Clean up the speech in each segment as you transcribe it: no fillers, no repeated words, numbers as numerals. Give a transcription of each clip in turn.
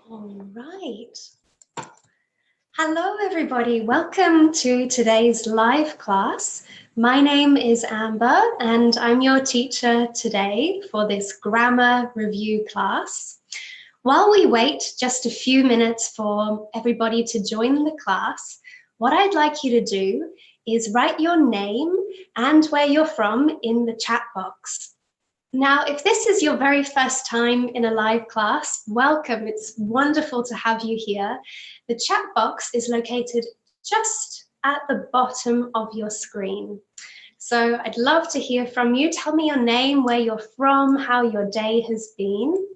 All right. Hello, everybody. Welcome to today's live class. My name is Amber, and I'm your teacher today for this grammar review class. While we wait just a few minutes for everybody to join the class, what I'd like you to do is write your name and where you're from in the chat box. Now, if this is your very first time in a live class, welcome. It's wonderful to have you here. The chat box is located just at the bottom of your screen. So I'd love to hear from you. Tell me your name, where you're from, how your day has been.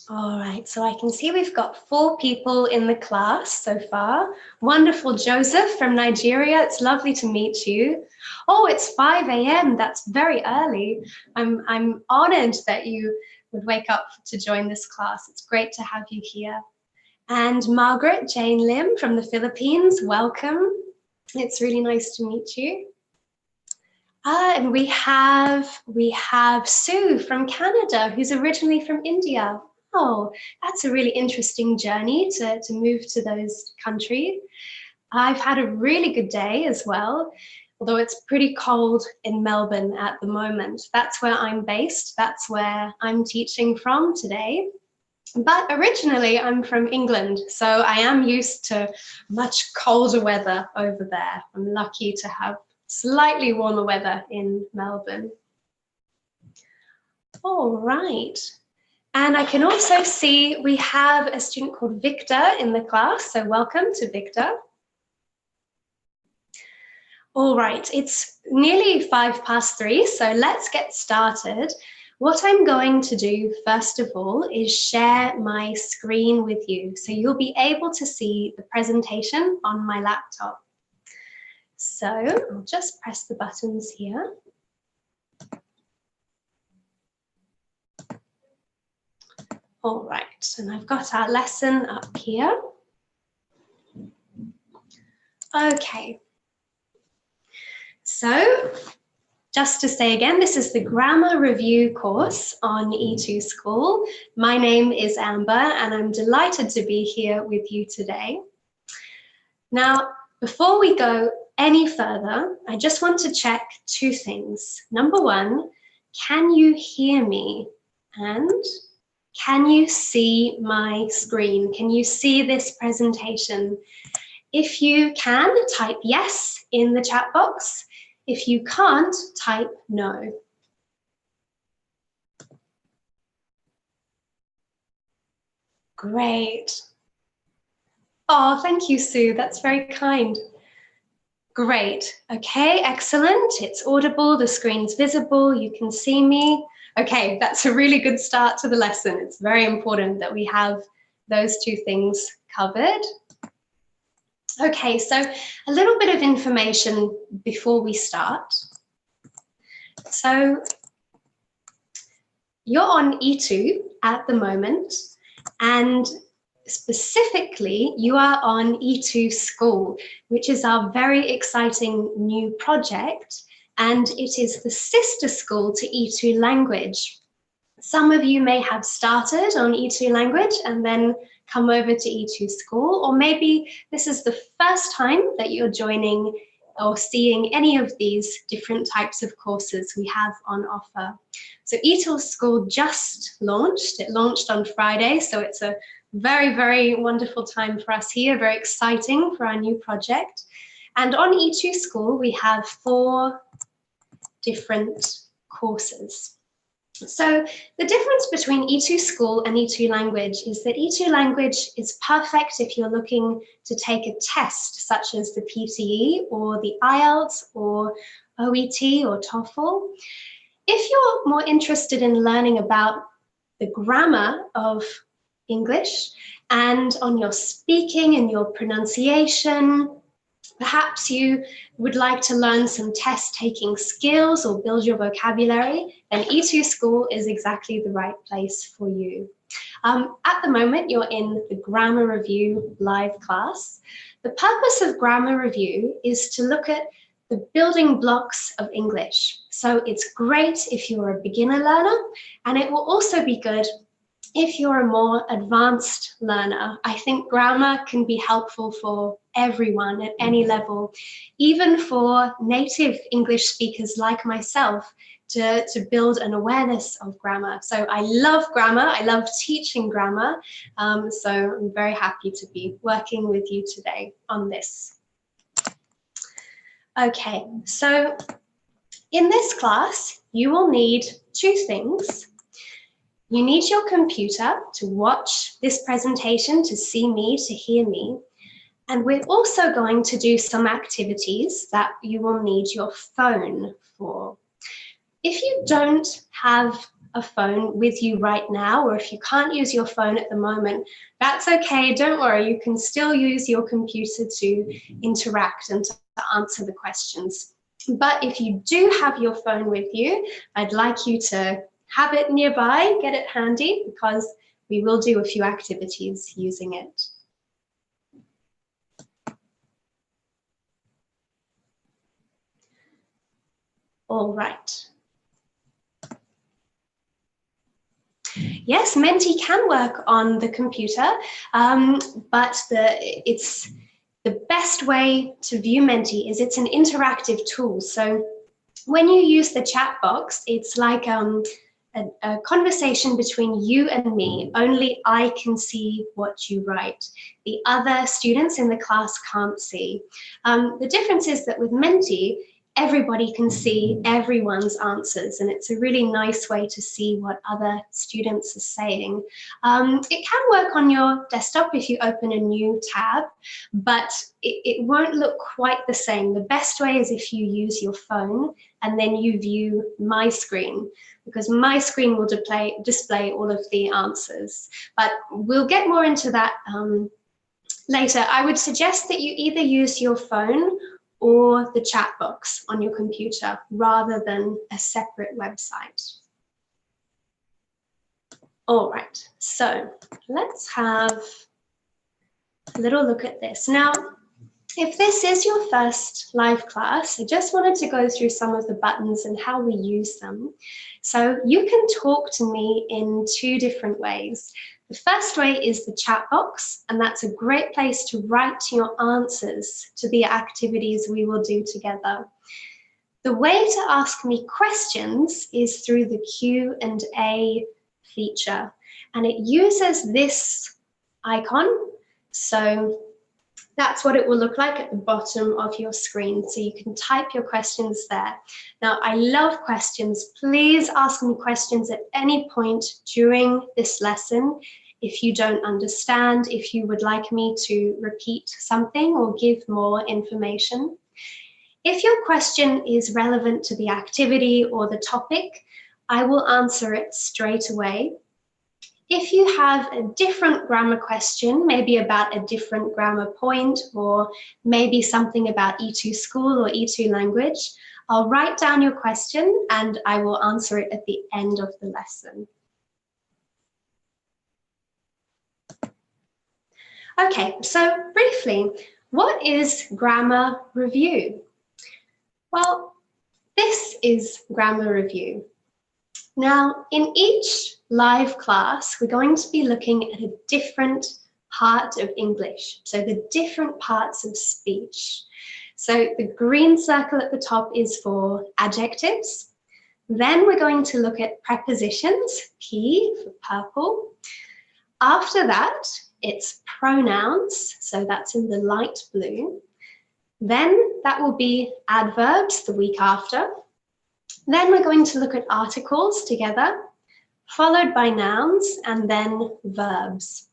All right, so I can see we've got 4 people in the class so far. Wonderful, Joseph from Nigeria. It's lovely to meet you. Oh, it's 5 a.m. That's very early. I'm honored that you would wake up to join this class. It's great to have you here. And Margaret Jane Lim from the Philippines, welcome. It's really nice to meet you. And we have Sue from Canada, who's originally from India. Oh, that's a really interesting journey to move to those countries. I've had a really good day as well, although it's pretty cold in Melbourne at the moment. That's where I'm based. That's where I'm teaching from today. But originally I'm from England, so I am used to much colder weather over there. I'm lucky to have slightly warmer weather in Melbourne. All right. And I can also see we have a student called Victor in the class, so welcome to Victor. All right, it's nearly 3:05, so let's get started. What I'm going to do first of all is share my screen with you, so you'll be able to see the presentation on my laptop. So I'll just press the buttons here. All right, and I've got our lesson up here. Okay, so just to say again, this is the grammar review course on E2 School. My name is Amber, and I'm delighted to be here with you today. Now, before we go any further, I just want to check 2 things. Number 1, can you hear me? And can you see my screen? Can you see this presentation? If you can, type yes in the chat box. If you can't, type no. Great. Oh, thank you, Sue. That's very kind. Great. Okay, excellent. It's audible, the screen's visible, you can see me. Okay, that's a really good start to the lesson. It's very important that we have those 2 things covered. Okay, so a little bit of information before we start. So you're on E2 at the moment, and specifically you are on E2 School, which is our very exciting new project, and it is the sister school to E2 Language. Some of you may have started on E2 Language and then come over to E2 School, or maybe this is the first time that you're joining or seeing any of these different types of courses we have on offer. So E2 School just launched. It launched on Friday, so it's a very, very wonderful time for us here, very exciting for our new project. And on E2 School, we have 4 different courses. So the difference between E2 School and E2 Language is that E2 Language is perfect if you're looking to take a test such as the PTE or the IELTS or OET or TOEFL. If you're more interested in learning about the grammar of English and on your speaking and your pronunciation Perhaps you would like to learn some test-taking skills or build your vocabulary, then E2 School is exactly the right place for you. At the moment, you're in the Grammar Review live class. The purpose of Grammar Review is to look at the building blocks of English. So it's great if you're a beginner learner, and it will also be good if you're a more advanced learner. I think grammar can be helpful for everyone at any level, even for native English speakers like myself, to build an awareness of grammar. So I love grammar, I love teaching grammar, so I'm very happy to be working with you today on this. Okay, so in this class, you will need two things. You need your computer to watch this presentation, to see me, to hear me. And we're also going to do some activities that you will need your phone for. If you don't have a phone with you right now, or if you can't use your phone at the moment, that's okay, don't worry, you can still use your computer to interact and to answer the questions. But if you do have your phone with you, I'd like you to have it nearby, get it handy, because we will do a few activities using it. All right. Yes, Menti can work on the computer, but it's the best way to view Menti is it's an interactive tool. So when you use the chat box, it's like a conversation between you and me. Only I can see what you write. The other students in the class can't see. The difference is that with Menti, everybody can see everyone's answers, and it's a really nice way to see what other students are saying. It can work on your desktop if you open a new tab, but it won't look quite the same. The best way is if you use your phone and then you view my screen, because my screen will display all of the answers. But we'll get more into that later. I would suggest that you either use your phone or the chat box on your computer rather than a separate website. All right, so let's have a little look at this. Now, if this is your first live class, I just wanted to go through some of the buttons and how we use them. So you can talk to me in two different ways. The first way is the chat box, and that's a great place to write your answers to the activities we will do together. The way to ask me questions is through the Q&A feature, and it uses this icon. So that's what it will look like at the bottom of your screen. So you can type your questions there. Now, I love questions. Please ask me questions at any point during this lesson. If you don't understand, if you would like me to repeat something or give more information. If your question is relevant to the activity or the topic, I will answer it straight away. If you have a different grammar question, maybe about a different grammar point, or maybe something about E2 School or E2 language, I'll write down your question and I will answer it at the end of the lesson. Okay, so briefly, what is Grammar Review? Well, this is Grammar Review. Now, in each live class, we're going to be looking at a different part of English, so the different parts of speech. So the green circle at the top is for adjectives. Then we're going to look at prepositions, P for purple. After that, it's pronouns, so that's in the light blue. Then that will be adverbs the week after. Then we're going to look at articles together, followed by nouns and then verbs.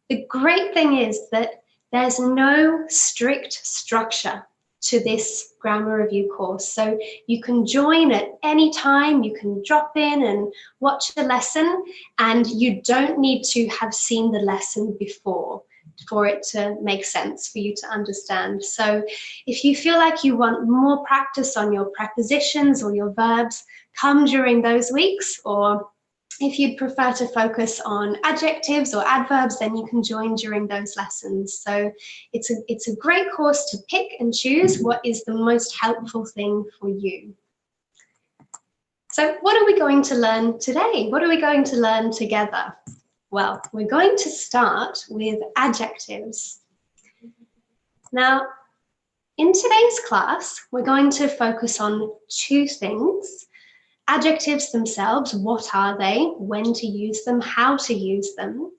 The great thing is that there's no strict structure to this grammar review course. So you can join at any time, you can drop in and watch the lesson, and you don't need to have seen the lesson before for it to make sense, for you to understand. So if you feel like you want more practice on your prepositions or your verbs, come during those weeks, or if you'd prefer to focus on adjectives or adverbs, then you can join during those lessons. So it's a great course to pick and choose what is the most helpful thing for you. So what are we going to learn today? What are we going to learn together? Well, we're going to start with adjectives. Now, in today's class, we're going to focus on two things. Adjectives themselves, what are they, when to use them, how to use them.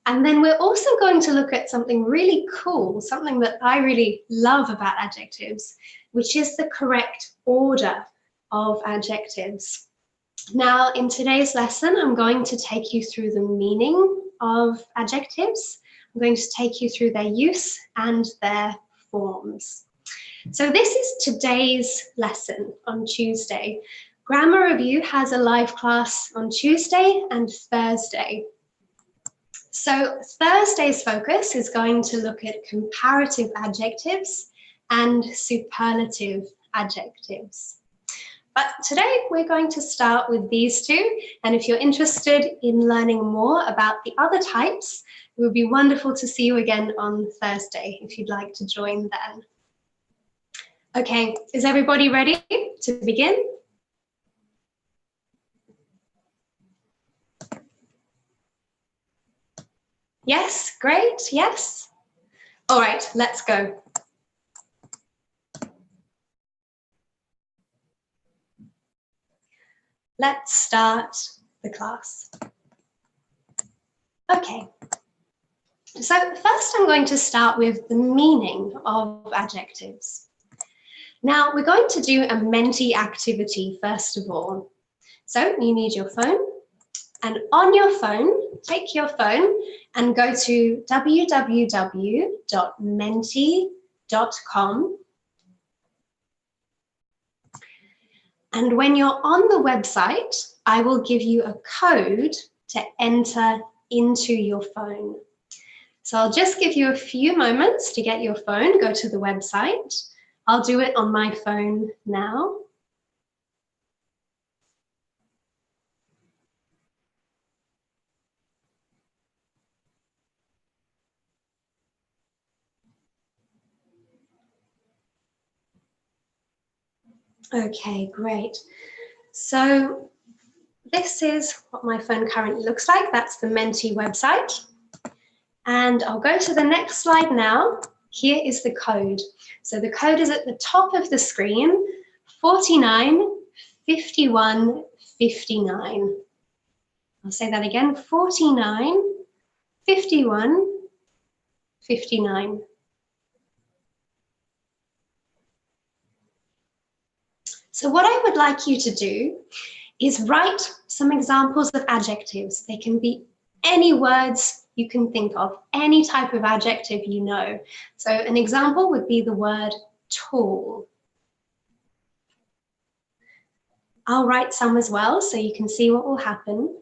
And then we're also going to look at something really cool, something that I really love about adjectives, which is the correct order of adjectives. Now, in today's lesson, I'm going to take you through the meaning of adjectives. I'm going to take you through their use and their forms. So this is today's lesson on Tuesday. Grammar Review has a live class on Tuesday and Thursday. So Thursday's focus is going to look at comparative adjectives and superlative adjectives. But today we're going to start with these two, and if you're interested in learning more about the other types, it would be wonderful to see you again on Thursday if you'd like to join then. Okay, is everybody ready to begin? Yes, great, yes. All right, let's go. Let's start the class. Okay, so first I'm going to start with the meaning of adjectives. Now we're going to do a Menti activity first of all. So you need your phone, and on your phone, take your phone and go to www.menti.com. And when you're on the website, I will give you a code to enter into your phone. So I'll just give you a few moments to get your phone, go to the website. I'll do it on my phone now. Okay, great. So this is what my phone currently looks like. That's the Menti website. And I'll go to the next slide now. Here is the code. So the code is at the top of the screen, 495159. I'll say that again, 495159. So what I would like you to do is write some examples of adjectives. They can be any words you can think of, any type of adjective you know. So an example would be the word tall. I'll write some as well so you can see what will happen.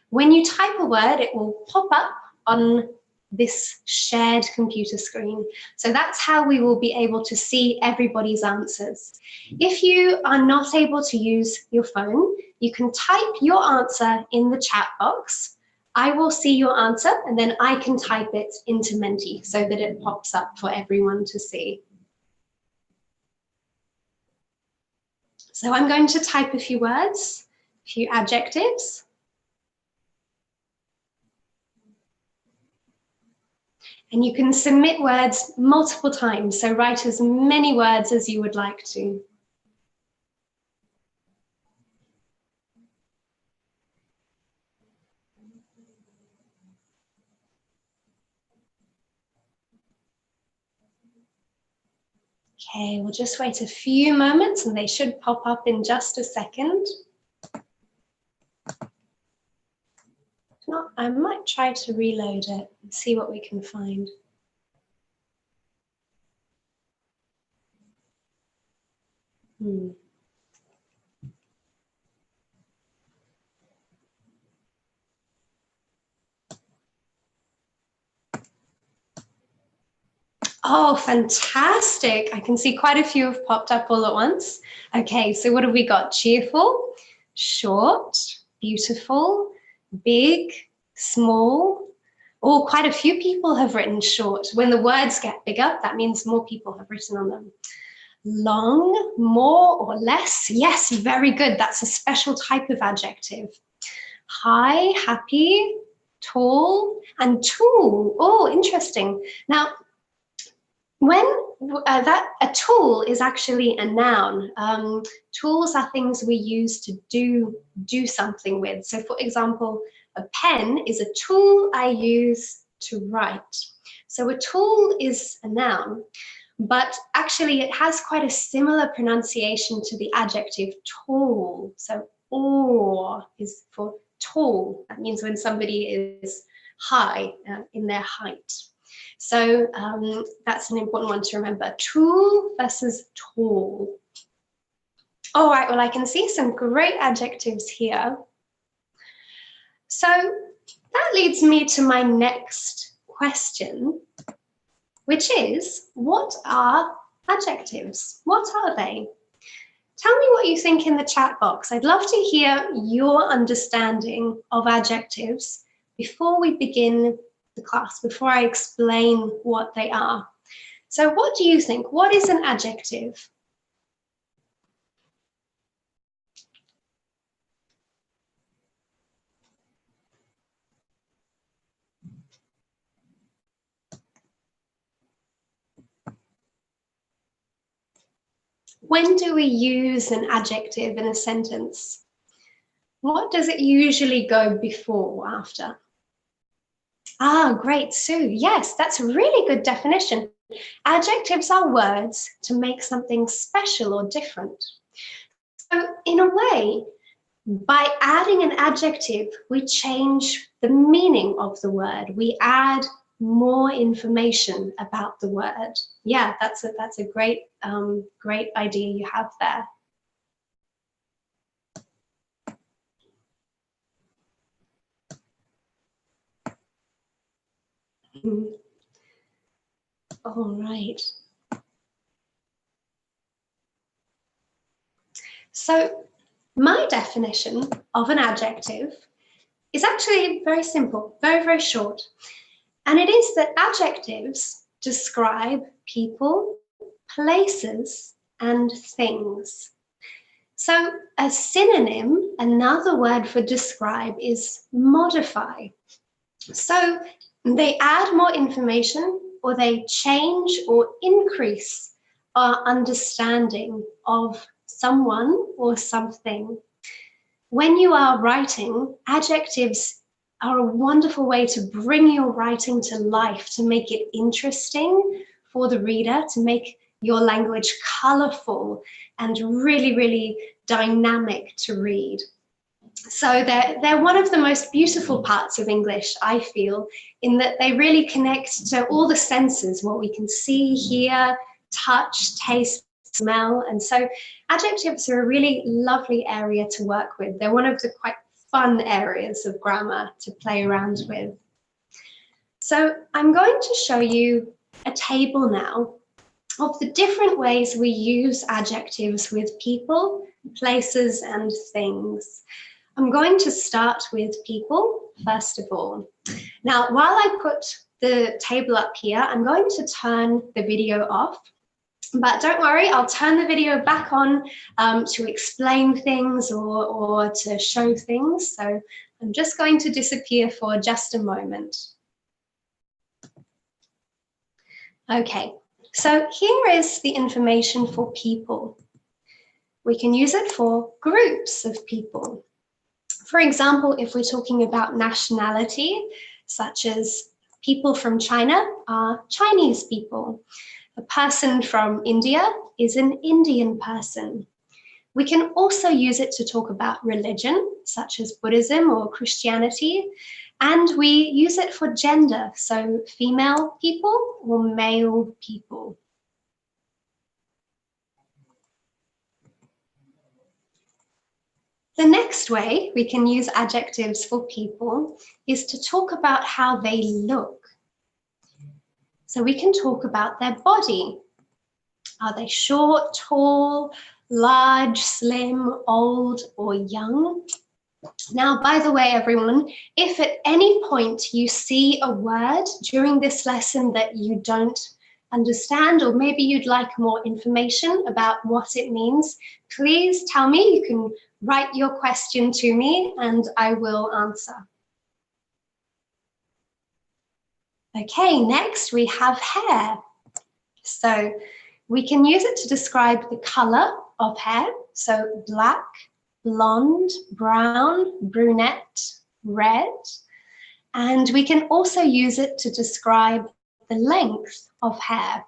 When you type a word, it will pop up on this shared computer screen. So that's how we will be able to see everybody's answers. If you are not able to use your phone, you can type your answer in the chat box. I will see your answer and then I can type it into Menti so that it pops up for everyone to see. So I'm going to type a few words, a few adjectives. And you can submit words multiple times, so write as many words as you would like to. Okay, we'll just wait a few moments and they should pop up in just a second. If not, I might try to reload it and see what we can find. Oh, fantastic. I can see quite a few have popped up all at once. Okay, so what have we got? Cheerful, short, beautiful, big, small. Oh, quite a few people have written short. When the words get bigger, that means more people have written on them. Long, more or less. Yes, very good. That's a special type of adjective. High, happy, tall, and tool. Oh, interesting. Now, when a tool is actually a noun. Tools are things we use to do something with. So, for example, a pen is a tool I use to write. So a tool is a noun, but actually it has quite a similar pronunciation to the adjective tall. So or is for tall. That means when somebody is high in their height. So that's an important one to remember. Tool versus tall. All right, well, I can see some great adjectives here. So that leads me to my next question, which is, what are adjectives? What are they? Tell me what you think in the chat box. I'd love to hear your understanding of adjectives before we begin the class, before I explain what they are. So what do you think? What is an adjective? When do we use an adjective in a sentence? What does it usually go before or after? Ah, great, Sue. Yes, that's a really good definition. Adjectives are words to make something special or different. So in a way, by adding an adjective, we change the meaning of the word. We add more information about the word. Yeah, that's a great great idea you have there. All right. So my definition of an adjective is actually very simple, very, very short. And it is that adjectives describe people, places, and things. So a synonym, another word for describe, is modify. So they add more information, or they change or increase our understanding of someone or something. When you are writing, adjectives are a wonderful way to bring your writing to life, to make it interesting for the reader, to make your language colorful and really, really dynamic to read. So they're one of the most beautiful parts of English, I feel, in that they really connect to all the senses, what we can see, hear, touch, taste, smell. And so adjectives are a really lovely area to work with. They're one of the quite fun areas of grammar to play around with. So I'm going to show you a table now of the different ways we use adjectives with people, places, and things. I'm going to start with people, first of all. Now, while I put the table up here, I'm going to turn the video off. But don't worry, I'll turn the video back on to explain things or to show things. So I'm just going to disappear for just a moment. Okay, so here is the information for people. We can use it for groups of people. For example, if we're talking about nationality, such as people from China are Chinese people. A person from India is an Indian person. We can also use it to talk about religion, such as Buddhism or Christianity, and we use it for gender, so female people or male people. The next way we can use adjectives for people is to talk about how they look. So we can talk about their body. Are they short, tall, large, slim, old, or young? Now, by the way, everyone, if at any point you see a word during this lesson that you don't understand, or maybe you'd like more information about what it means, please tell me. You can write your question to me and I will answer. Okay, next we have hair. So we can use it to describe the color of hair. So black, blonde, brown, brunette, red. And we can also use it to describe the length of hair.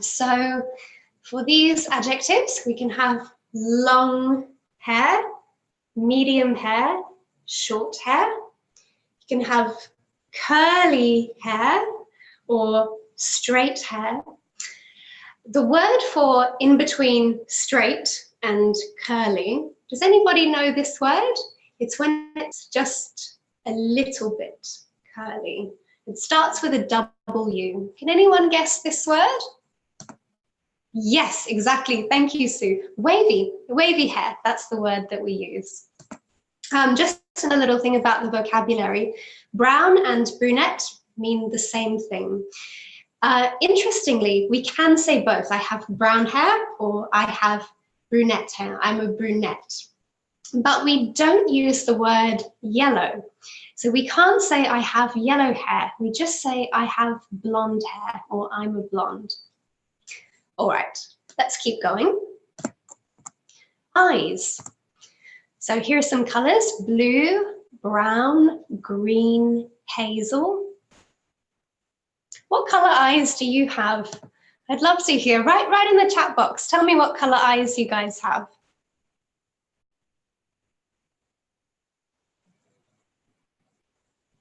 So for these adjectives, we can have long hair, medium hair, short hair. You can have curly hair or straight hair. The word for in between straight and curly, does anybody know this word? It's when it's just a little bit curly. It starts with a W. Can anyone guess this word? Yes, exactly. Thank you, Sue. Wavy hair, that's the word that we use. Just a little thing about the vocabulary. Brown and brunette mean the same thing. Interestingly, we can say both. I have brown hair or I have brunette hair. I'm a brunette. But we don't use the word yellow. So we can't say I have yellow hair. We just say I have blonde hair or I'm a blonde. All right, let's keep going. Eyes. So here are some colors: blue, brown, green, hazel. What color eyes do you have? I'd love to hear. Write in the chat box. Tell me what color eyes you guys have.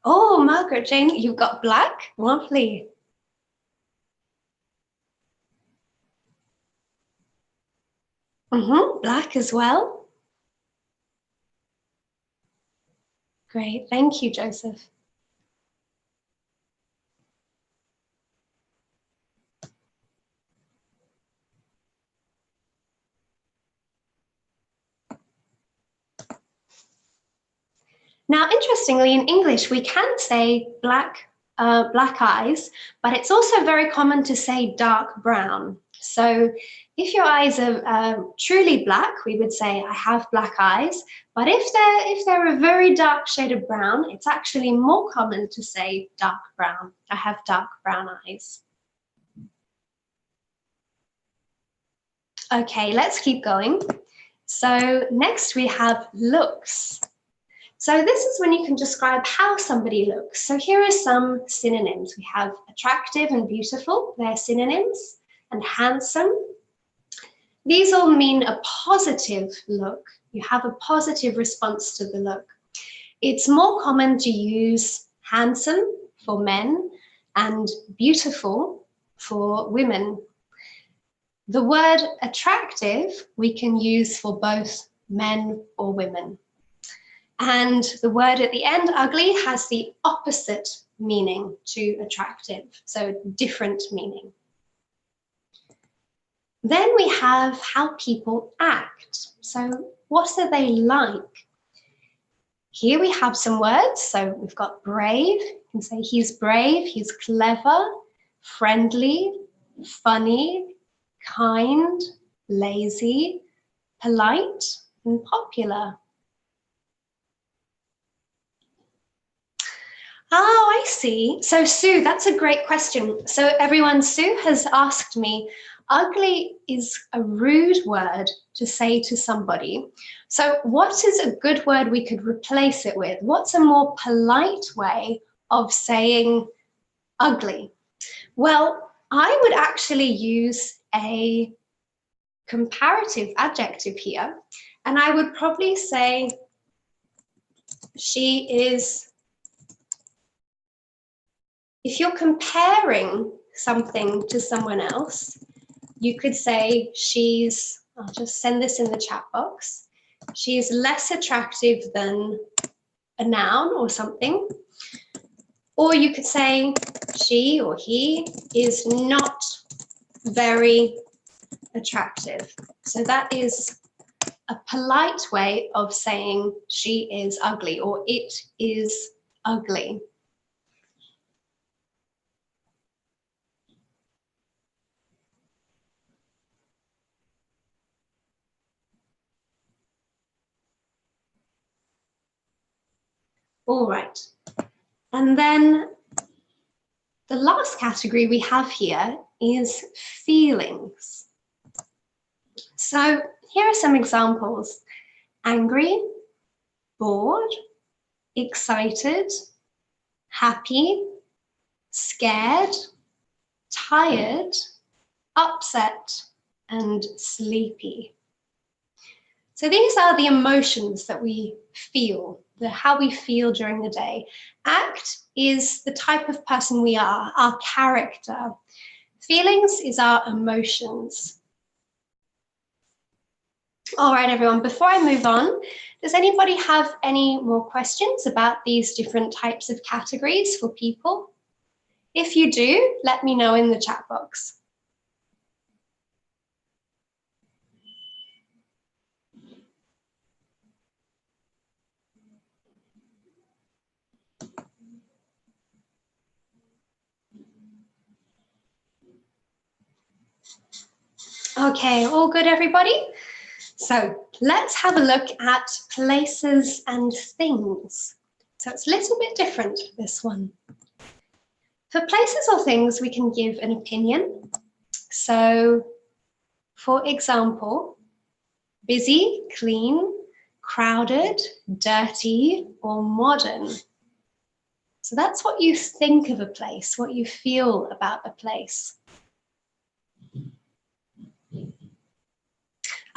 Oh, Margaret Jane, you've got black? Lovely. Black as well. Great, thank you, Joseph. Now, interestingly, in English, we can say black eyes, but it's also very common to say dark brown. So if your eyes are truly black, we would say, I have black eyes. But if they're a very dark shade of brown, it's actually more common to say dark brown. I have dark brown eyes. Okay, let's keep going. So next we have looks. So this is when you can describe how somebody looks. So here are some synonyms. We have attractive and beautiful, they're synonyms, and handsome. These all mean a positive look. You have a positive response to the look. It's more common to use handsome for men and beautiful for women. The word attractive we can use for both men or women. And the word at the end, ugly, has the opposite meaning to attractive, so different meaning. Then we have how people act. So what are they like? Here we have some words. So we've got brave. You can say he's brave, he's clever, friendly, funny, kind, lazy, polite, and popular. Oh, I see. So Sue, that's a great question. So everyone, Sue has asked me, ugly is a rude word to say to somebody. So what is a good word we could replace it with? What's a more polite way of saying ugly? Well, I would actually use a comparative adjective here, and I would probably say she is. If you're comparing something to someone else, you could say she's, I'll just send this in the chat box, she's less attractive than a noun or something. Or you could say She or he is not very attractive. So that is a polite way of saying she is ugly or it is ugly. All right. And then the last category we have here is feelings. So here are some examples: angry, bored, excited, happy, scared, tired, upset, and sleepy. So these are the emotions that we feel, how we feel during the day. Act is the type of person we are, our character. Feelings is our emotions. All right, everyone, before I move on, does anybody have any more questions about these different types of categories for people? If you do, let me know in the chat box. Okay, all good, everybody? So let's have a look at places and things. So it's a little bit different, this one. For places or things, we can give an opinion. So, for example, busy, clean, crowded, dirty, or modern. So that's what you think of a place, what you feel about a place.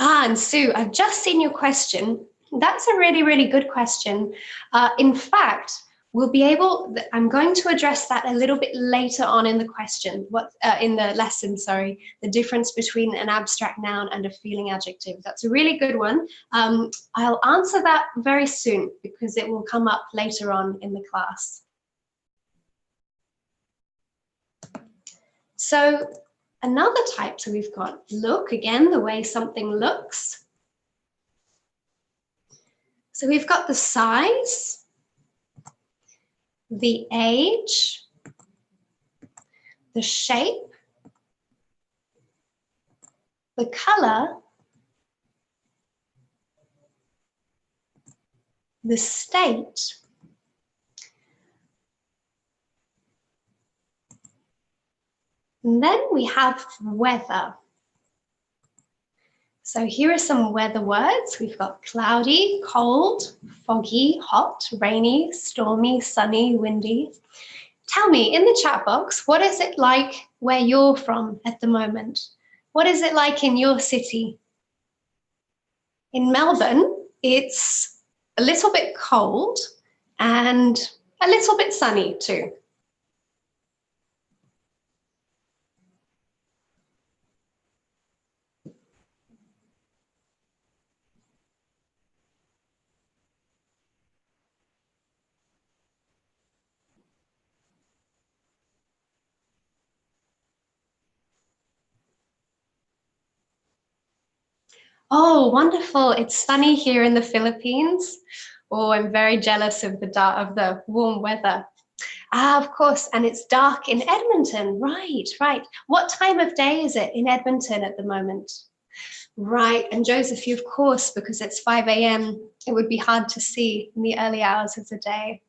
And Sue, I've just seen your question. That's a really, really good question. In fact, I'm going to address that a little bit later on in the question, in the lesson, sorry, the difference between an abstract noun and a feeling adjective. That's a really good one. I'll answer that very soon because it will come up later on in the class. So another type, so we've got look, again, the way something looks. So we've got the size, the age, the shape, the color, the state, and then we have weather. So here are some weather words. We've got cloudy, cold, foggy, hot, rainy, stormy, sunny, windy. Tell me in the chat box, what is it like where you're from at the moment? What is it like in your city? In Melbourne, it's a little bit cold and a little bit sunny too. Oh, wonderful. It's sunny here in the Philippines. Oh, I'm very jealous of the warm weather. Ah, of course, and it's dark in Edmonton. Right, right. What time of day is it in Edmonton at the moment? Right, and Joseph, you, of course, because it's 5 a.m., it would be hard to see in the early hours of the day.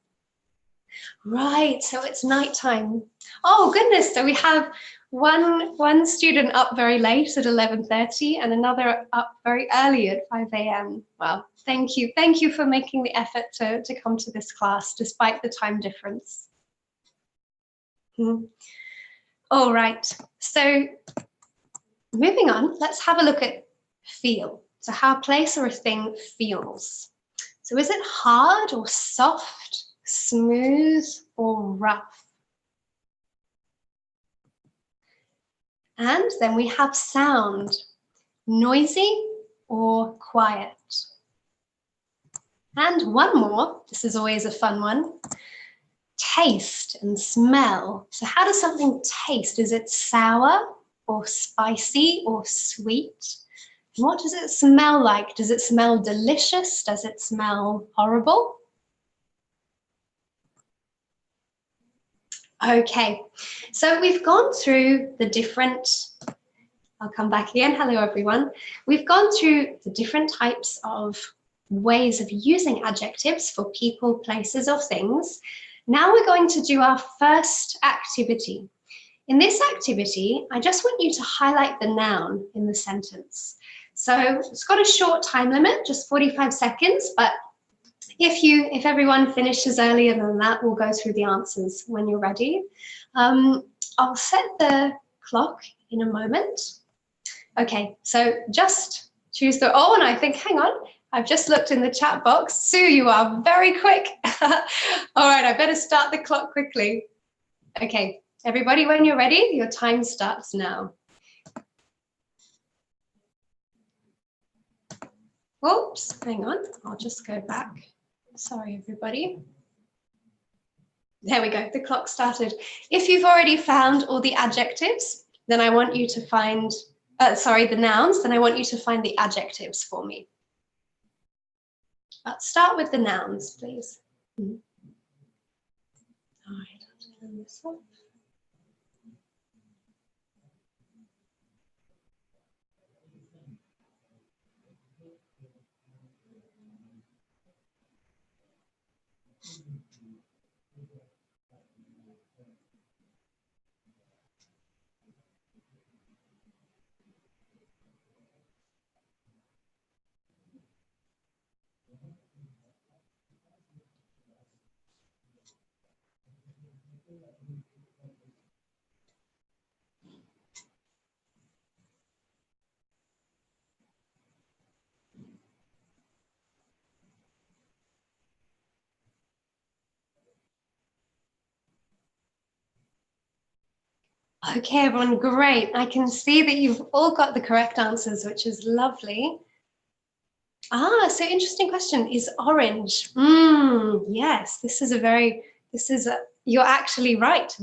Right, so it's nighttime. Oh, goodness, so we have one student up very late at 11:30 and another up very early at 5 a.m. Well, thank you. Thank you for making the effort to come to this class despite the time difference. All right, so moving on, let's have a look at feel. So how a place or a thing feels. So is it hard or soft, smooth or rough? And then we have sound, noisy or quiet. And one more, this is always a fun one. taste and smell. So how does something taste? Is it sour or spicy or sweet? And what does it smell like? Does it smell delicious? Does it smell horrible? Okay, so we've gone through the different, I'll come back again, hello everyone. We've gone through the different types of ways of using adjectives for people, places, or things. Now we're going to do our first activity. In this activity, I just want you to highlight the noun in the sentence. So it's got a short time limit, just 45 seconds, but if everyone finishes earlier than that, we'll go through the answers when you're ready. I'll set the clock in a moment. Okay, so just choose the, oh, and I think, hang on, I've just looked in the chat box. Sue, you are very quick. All right, I better start the clock quickly. Okay, everybody, when you're ready, your time starts now. Oops, hang on, I'll just go back. Sorry, everybody. There we go, the clock started. If you've already found all the adjectives, then I want you to find, the nouns, then I want you to find the adjectives for me. Let's start with the nouns, please. All right, I'll turn this off. Okay, everyone, great. I can see that you've all got the correct answers, which is lovely. Ah, so interesting question. Is orange? Yes, you're actually right.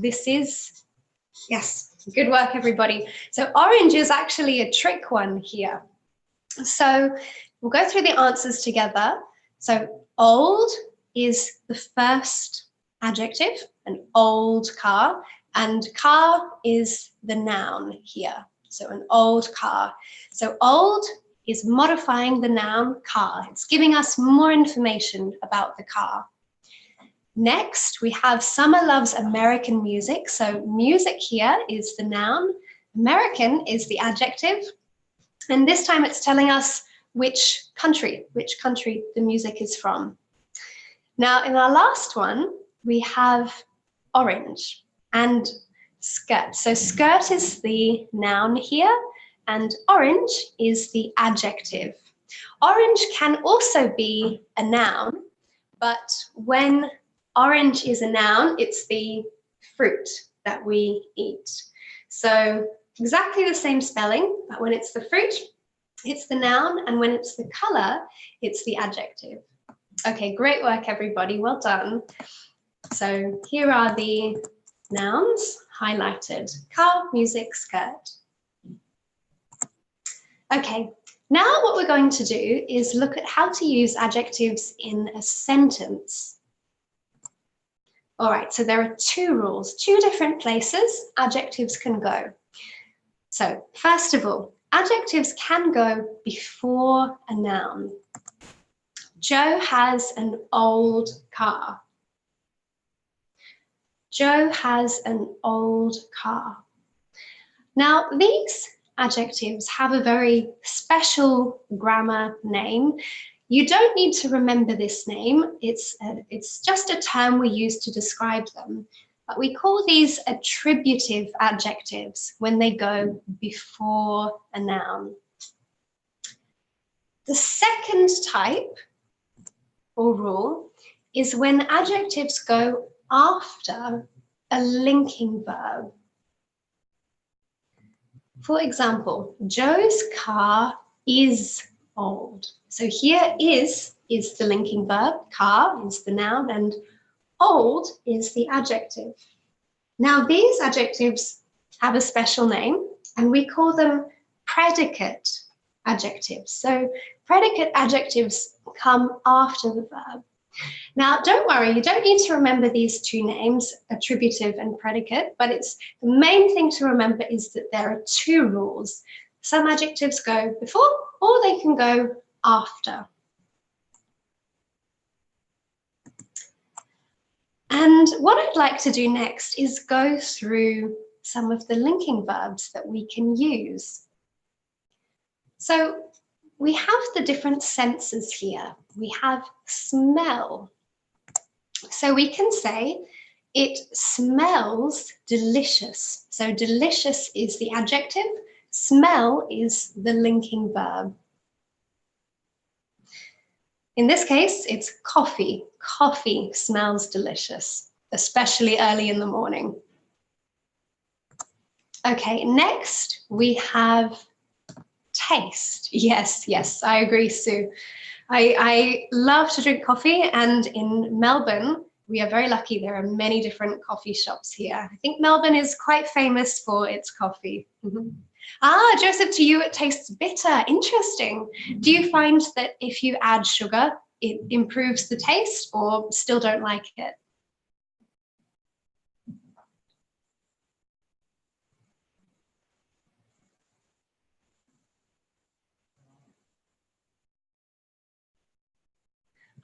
Yes, good work, everybody. So orange is actually a trick one here. So we'll go through the answers together. So old is the first adjective, an old car, and car is the noun here. So an old car. So old is modifying the noun car. It's giving us more information about the car. Next, we have Summer loves American music. So music here is the noun. American is the adjective. And this time it's telling us which country the music is from. Now, in our last one, we have orange and skirt. So skirt is the noun here, and orange is the adjective. Orange can also be a noun, but when orange is a noun, it's the fruit that we eat. So exactly the same spelling, but when it's the fruit, it's the noun, and when it's the color, it's the adjective. Okay, great work, everybody. Well done. So here are the nouns highlighted. Car, music, skirt. Okay, now what we're going to do is look at how to use adjectives in a sentence. All right, so there are two rules, two different places adjectives can go. So first of all, adjectives can go before a noun. Joe has an old car. Joe has an old car. Now, these adjectives have a very special grammar name. You don't need to remember this name. It's just a term we use to describe them. But we call these attributive adjectives when they go before a noun. The second type or rule is when adjectives go after a linking verb. For example, Joe's car is old. So here is the linking verb, car is the noun, and Old is the adjective. Now, these adjectives have a special name, and we call them predicate adjectives. So predicate adjectives come after the verb. Now, don't worry, you don't need to remember these two names, attributive and predicate, but the main thing to remember is that there are two rules. Some adjectives go before, or they can go after. And what I'd like to do next is go through some of the linking verbs that we can use. So we have the different senses here. We have smell. So we can say, it smells delicious. So delicious is the adjective, smell is the linking verb. In this case, it's coffee. Coffee smells delicious, especially early in the morning. Okay, next we have taste. Yes, I agree, Sue. I love to drink coffee, and in Melbourne, we are very lucky. There are many different coffee shops here. I think Melbourne is quite famous for its coffee. Ah, Joseph, to you it tastes bitter. Interesting. Do you find that if you add sugar, it improves the taste, or still don't like it?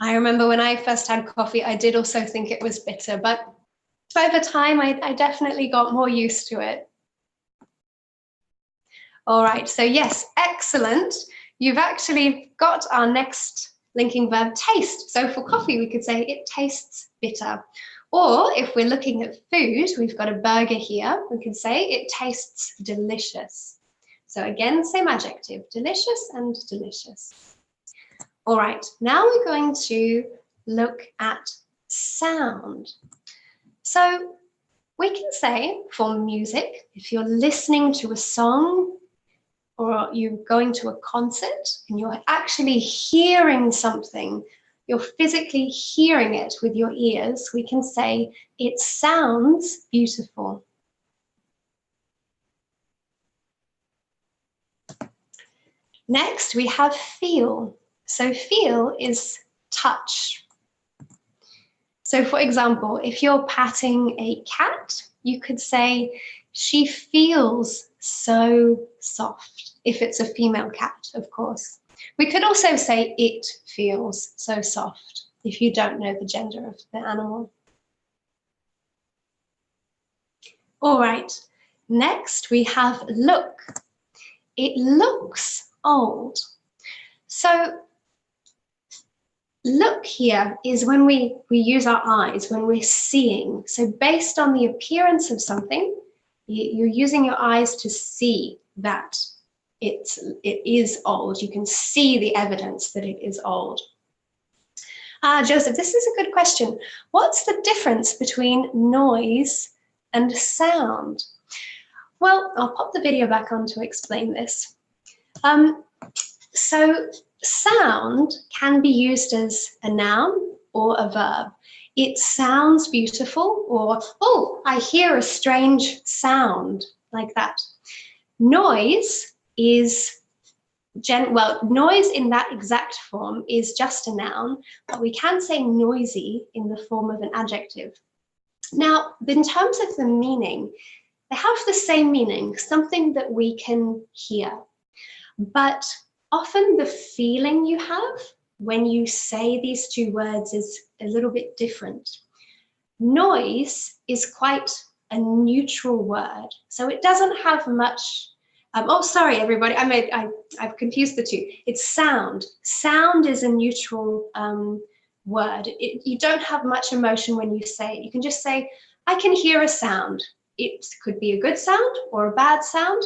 I remember when I first had coffee, I did also think it was bitter, but over time, I definitely got more used to it. All right, so yes, excellent. You've actually got our next linking verb, taste. So for coffee, we could say it tastes bitter. Or if we're looking at food, we've got a burger here, we could say it tastes delicious. So again, same adjective, delicious and delicious. All right, now we're going to look at sound. So we can say for music, if you're listening to a song or you're going to a concert and you're actually hearing something, you're physically hearing it with your ears, we can say it sounds beautiful. Next, we have feel. So feel is touch. So for example, if you're patting a cat, you could say, she feels so soft, if it's a female cat, of course. We could also say it feels so soft, if you don't know the gender of the animal. All right, next we have look. It looks old. So look here is when we use our eyes, when we're seeing. So based on the appearance of something, you're using your eyes to see that it is old. You can see the evidence that it is old. Joseph, this is a good question. What's the difference between noise and sound? Well, I'll pop the video back on to explain this. So sound can be used as a noun or a verb. It sounds beautiful, or, oh, I hear a strange sound, like that. Noise is, noise in that exact form is just a noun, but we can say noisy in the form of an adjective. Now, in terms of the meaning, they have the same meaning, something that we can hear, but often the feeling you have when you say these two words is a little bit different. Noise is quite a neutral word, so it doesn't have much. Oh, sorry, everybody, I've confused the two. It's sound. Sound is a neutral word. You don't have much emotion when you say it. You can just say, I can hear a sound. It could be a good sound or a bad sound.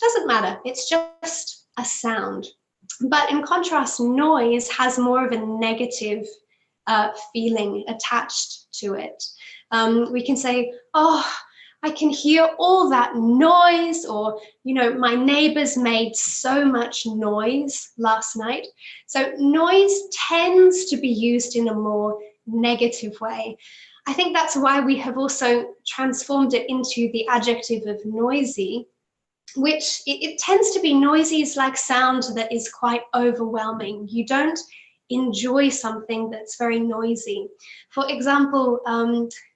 Doesn't matter. It's just a sound. But in contrast, noise has more of a negative feeling attached to it. We can say, oh, I can hear all that noise, or, you know, my neighbors made so much noise last night. So noise tends to be used in a more negative way. I think that's why we have also transformed it into the adjective of noisy, which it tends to be. Noisy is like sound that is quite overwhelming. You don't enjoy something that's very noisy. For example,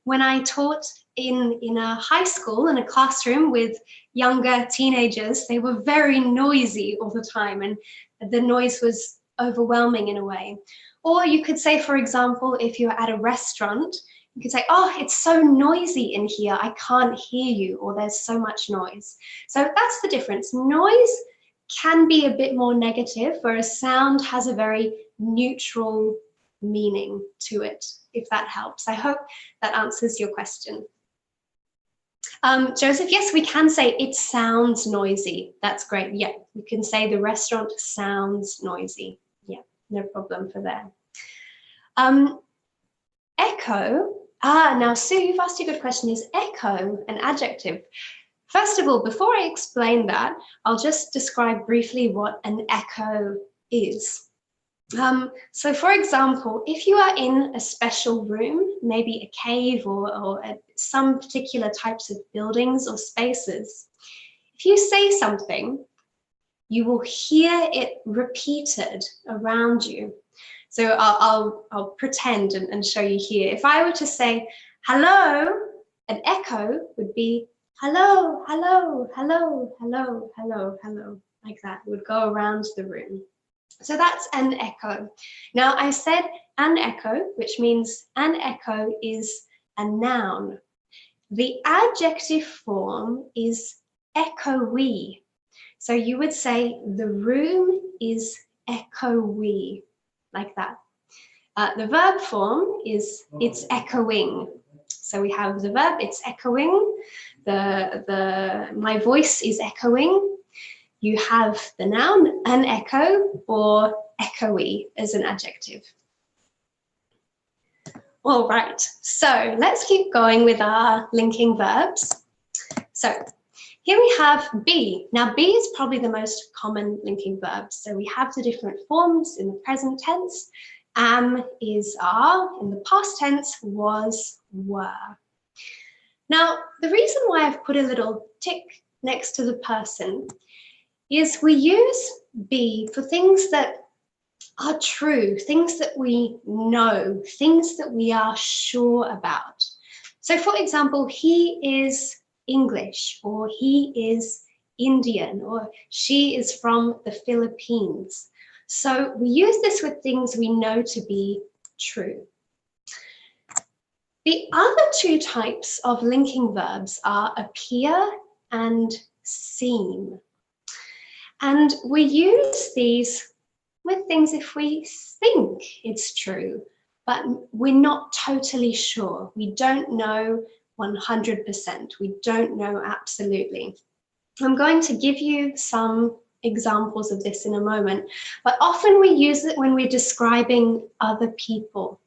when I taught in a high school, in a classroom with younger teenagers, they were very noisy all the time, and the noise was overwhelming in a way. Or you could say, for example, if you're at a restaurant, you could say, oh, it's so noisy in here, I can't hear you, or there's so much noise. So that's the difference. Noise can be a bit more negative, whereas sound has a very neutral meaning to it, if that helps. I hope that answers your question. Joseph, yes, we can say it sounds noisy. That's great. Yeah, we can say the restaurant sounds noisy. Yeah, no problem for that. Echo. Now, Sue, you've asked a good question. Is echo an adjective? First of all, before I explain that, I'll just describe briefly what an echo is. So for example, if you are in a special room, maybe a cave or some particular types of buildings or spaces, if you say something, you will hear it repeated around you. So I'll pretend and show you here. If I were to say, hello, an echo would be, hello, hello, hello, hello, hello, hello, like that. It would go around the room. So that's an echo. Now I said an echo, which means an echo is a noun. The adjective form is echoey. So you would say the room is echoey, like that. The verb form is it's echoing. So we have the verb, it's echoing. My voice is echoing. You have the noun, an echo, or echoey as an adjective. All right, so let's keep going with our linking verbs. So here we have be. Now be is probably the most common linking verb. So we have the different forms in the present tense. Am is are, in the past tense was were. Now the reason why I've put a little tick next to the person is we use be for things that are true, things that we know, things that we are sure about. So for example, he is English, or he is Indian, or she is from the Philippines. So we use this with things we know to be true. The other two types of linking verbs are appear and seem. And we use these with things if we think it's true, but we're not totally sure. We don't know 100%. We don't know absolutely. I'm going to give you some examples of this in a moment, but often we use it when we're describing other people.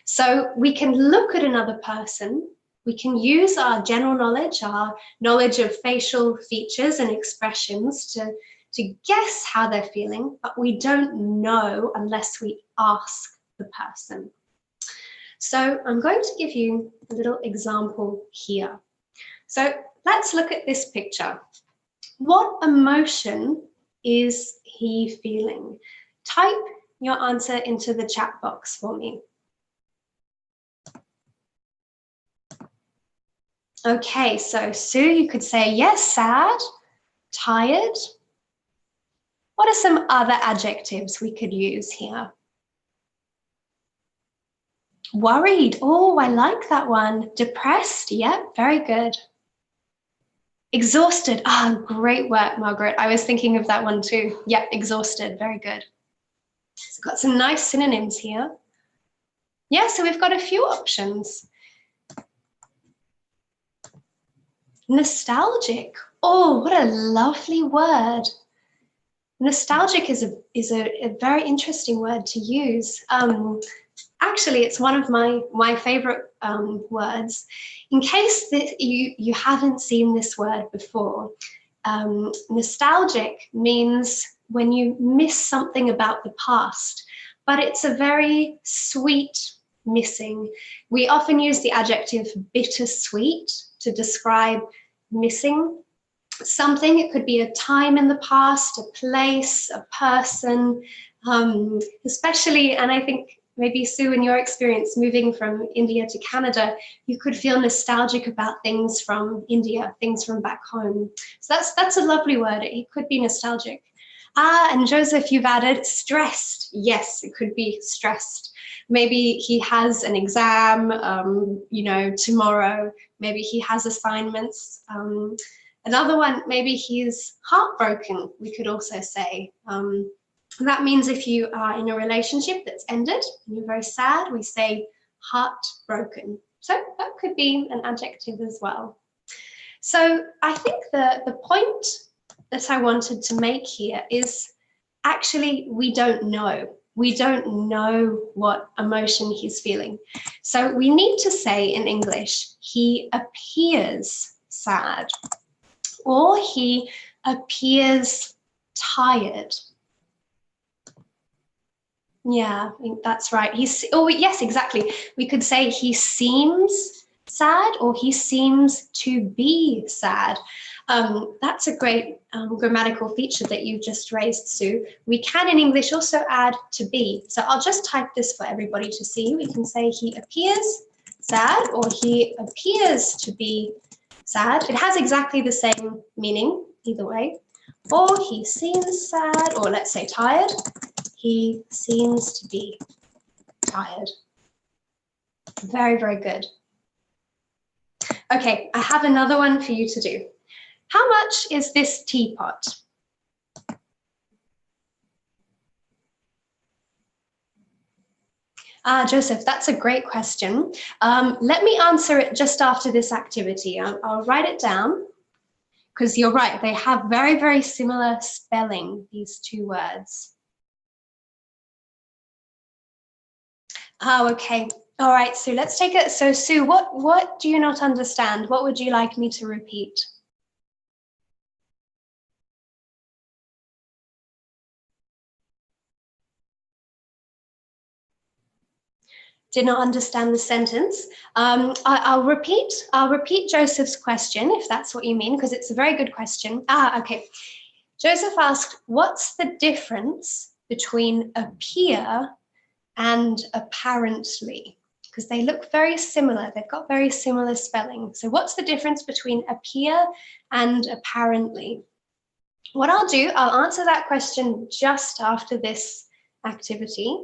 So we can look at another person, we can use our general knowledge, our knowledge of facial features and expressions to guess how they're feeling, but we don't know unless we ask the person. So I'm going to give you a little example here. So let's look at this picture. What emotion is he feeling? Type your answer into the chat box for me. Okay, so Sue, you could say yes, sad, tired. What are some other adjectives we could use here? Worried. Oh, I like that one. Depressed. Yep, very good. Exhausted. Ah, great work, Margaret. I was thinking of that one too. Yep, exhausted. Very good. So got some nice synonyms here. Yeah, so we've got a few options. Nostalgic. Oh, what a lovely word. Nostalgic is a very interesting word to use. Actually, it's one of my favorite words. In case that you haven't seen this word before, nostalgic means when you miss something about the past, but it's a very sweet missing. We often use the adjective bittersweet to describe missing something. It could be a time in the past, a place, a person, especially, and I think maybe Sue, in your experience moving from India to Canada, you could feel nostalgic about things from India, things from back home. So that's a lovely word. It could be nostalgic. And Joseph, you've added stressed. Yes, it could be stressed. Maybe he has an exam, you know, tomorrow. Maybe he has assignments. Another one, maybe he's heartbroken, we could also say. That means if you are in a relationship that's ended and you're very sad, we say heartbroken. So that could be an adjective as well. So I think the point that I wanted to make here is actually we don't know. We don't know what emotion he's feeling. So we need to say in English, he appears sad, or he appears tired. Yeah, I think that's right. Oh, yes, exactly. We could say he seems sad, or he seems to be sad. That's a great grammatical feature that you just raised, Sue. We can in English also add to be. So I'll just type this for everybody to see. We can say he appears sad, or he appears to be sad. It has exactly the same meaning either way. Or he seems sad, or let's say tired. He seems to be tired. Very, very good. Okay, I have another one for you to do. How much is this teapot? Joseph, that's a great question. Let me answer it just after this activity. I'll write it down, because you're right, they have very, very similar spelling, these two words. Oh, okay. All right, Sue, let's take it. So Sue, what do you not understand? What would you like me to repeat? Did not understand the sentence. I'll repeat Joseph's question, if that's what you mean, because it's a very good question. Okay. Joseph asked, what's the difference between appear and apparently? Because they look very similar. They've got very similar spelling. So what's the difference between appear and apparently? What I'll do, I'll answer that question just after this activity.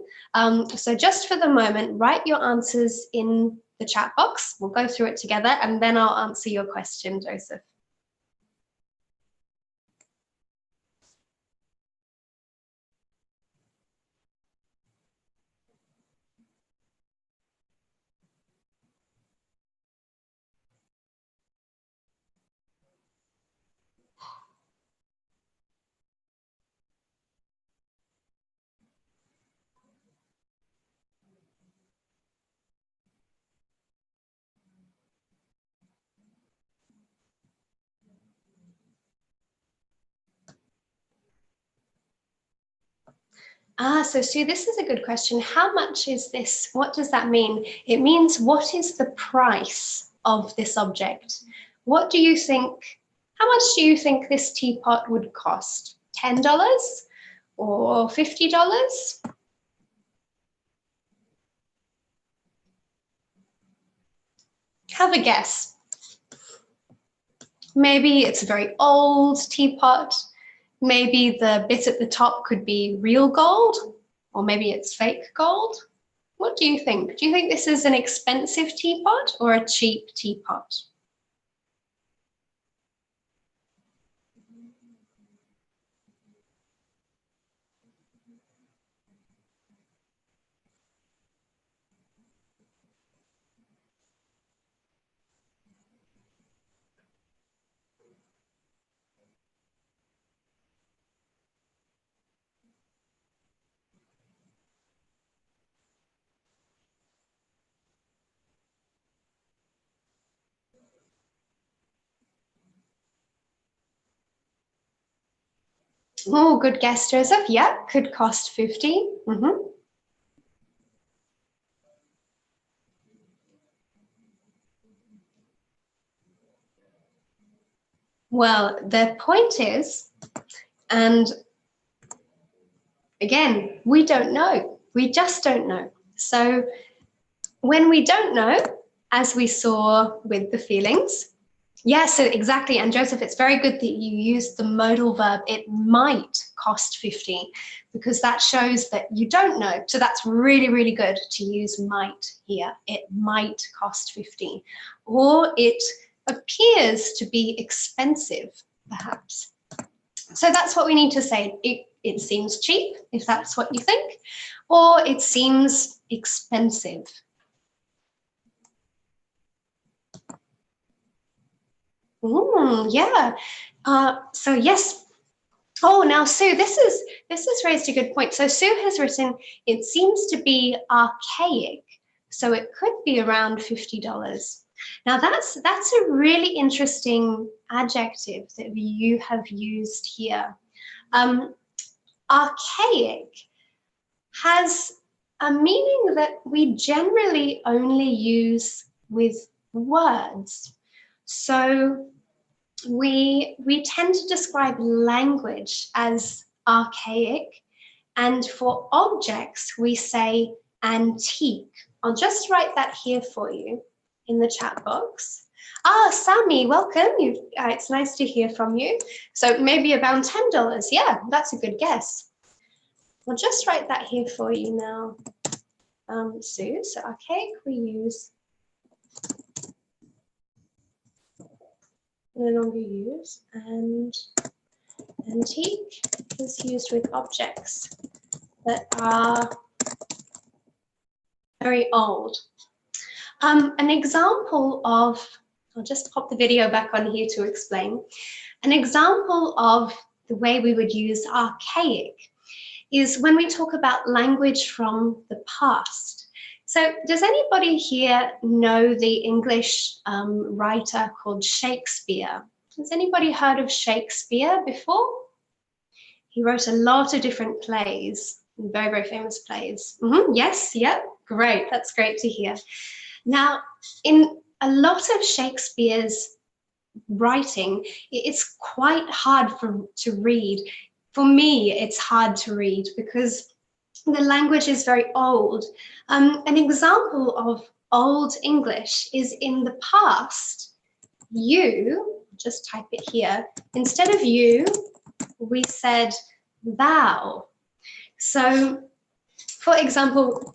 So just for the moment, write your answers in the chat box. We'll go through it together, and then I'll answer your question, Joseph. So Sue, this is a good question. How much is this? What does that mean? It means what is the price of this object? What do you think? How much do you think this teapot would cost? $10 or $50? Have a guess. Maybe it's a very old teapot. Maybe the bit at the top could be real gold, or maybe it's fake gold. What do you think? Do you think this is an expensive teapot or a cheap teapot? Oh, good guess, Joseph. Yeah, could cost 50. Well, the point is, and again, we don't know. We just don't know. So when we don't know, as we saw with the feelings, yeah, so exactly. And Joseph, it's very good that you used the modal verb, it might cost 50, because that shows that you don't know. So that's really, really good to use might here. It might cost 50. Or it appears to be expensive, perhaps. So that's what we need to say. It seems cheap, if that's what you think, or it seems expensive. Yeah. So yes. Oh, now Sue, this has raised a good point. So Sue has written, it seems to be archaic, so it could be around $50. Now that's a really interesting adjective that you have used here. Archaic has a meaning that we generally only use with words. So we tend to describe language as archaic, and for objects we say antique. I'll just write that here for you in the chat box. Ah, Sammy, welcome. It's nice to hear from you. So maybe around $10. Yeah, that's a good guess. I'll just write that here for you now, Sue. So archaic we use, no longer use, and antique is used with objects that are very old. An example of, I'll just pop the video back on here to explain. An example of the way we would use archaic is when we talk about language from the past. So does anybody here know the English writer called Shakespeare? Has anybody heard of Shakespeare before? He wrote a lot of different plays, very, very famous plays. Yes, yeah, great, that's great to hear. Now, in a lot of Shakespeare's writing, it's quite hard to read. For me, it's hard to read because the language is very old. An example of Old English is in the past. You, just type it here, instead of you, we said thou. So, for example,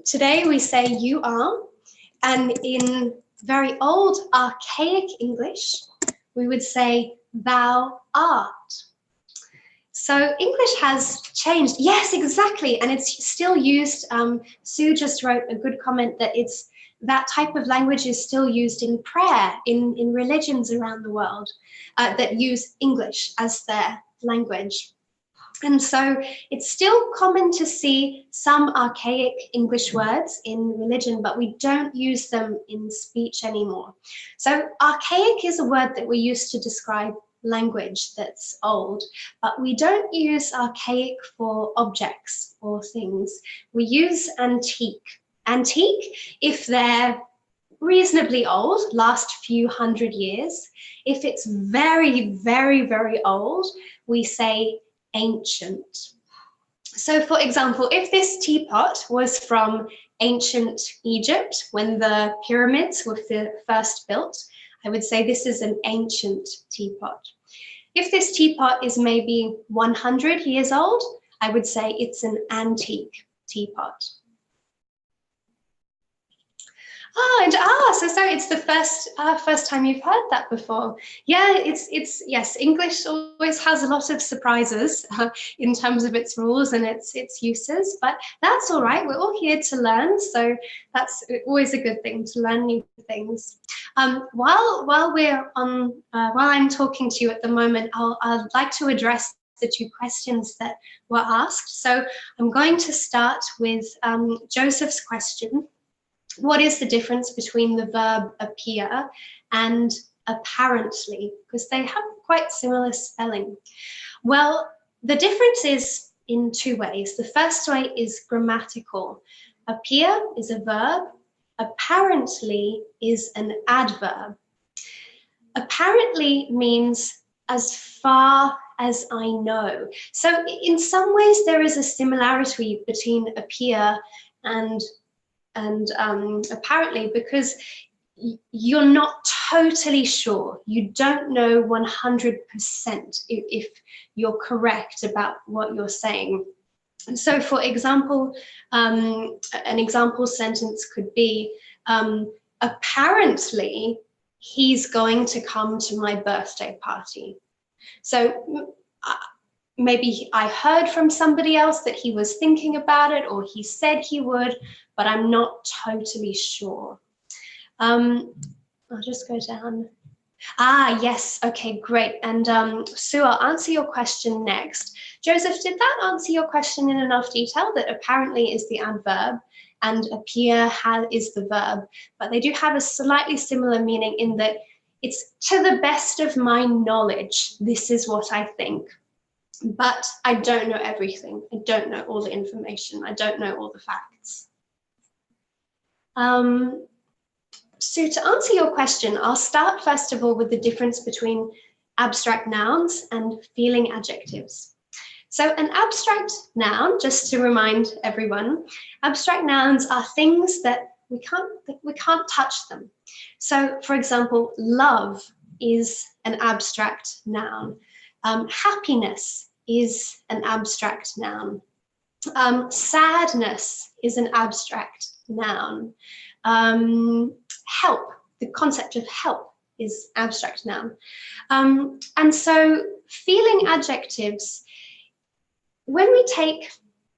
today we say you are, and in very old archaic English, we would say thou art. So English has changed. Yes, exactly. And it's still used. Sue just wrote a good comment that that type of language is still used in prayer, in religions around the world that use English as their language. And so it's still common to see some archaic English words in religion, but we don't use them in speech anymore. So archaic is a word that we use to describe language that's old, but we don't use archaic for objects or things. We use antique. Antique if they're reasonably old, last few hundred years. If it's very, very, very old, we say ancient. So for example, if this teapot was from ancient Egypt, when the pyramids were first built, I would say this is an ancient teapot. If this teapot is maybe 100 years old, I would say it's an antique teapot. So it's the first time you've heard that before. Yeah, it's yes. English always has a lot of surprises in terms of its rules and its uses, but that's all right. We're all here to learn, so that's always a good thing to learn new things. While I'm talking to you at the moment, I'd like to address the two questions that were asked. So I'm going to start with Joseph's question. What is the difference between the verb appear and apparently? Because they have quite similar spelling. Well, the difference is in two ways. The first way is grammatical. Appear is a verb. Apparently is an adverb. Apparently means as far as I know. So in some ways there is a similarity between appear and apparently, because you're not totally sure. You don't know 100% if you're correct about what you're saying. And so, for example, an example sentence could be, apparently, he's going to come to my birthday party. So maybe I heard from somebody else that he was thinking about it, or he said he would, but I'm not totally sure. I'll just go down. Ah, yes, okay, great. And Sue, I'll answer your question next. Joseph, did that answer your question in enough detail that apparently is the adverb and appear is the verb, but they do have a slightly similar meaning in that it's to the best of my knowledge, this is what I think. But I don't know everything. I don't know all the information. I don't know all the facts. So to answer your question, I'll start first of all with the difference between abstract nouns and feeling adjectives. So an abstract noun, just to remind everyone, abstract nouns are things that we can't touch them. So for example, love is an abstract noun. Happiness is an abstract noun. Sadness is an abstract noun. Help, the concept of help is abstract noun. And so feeling adjectives, when we take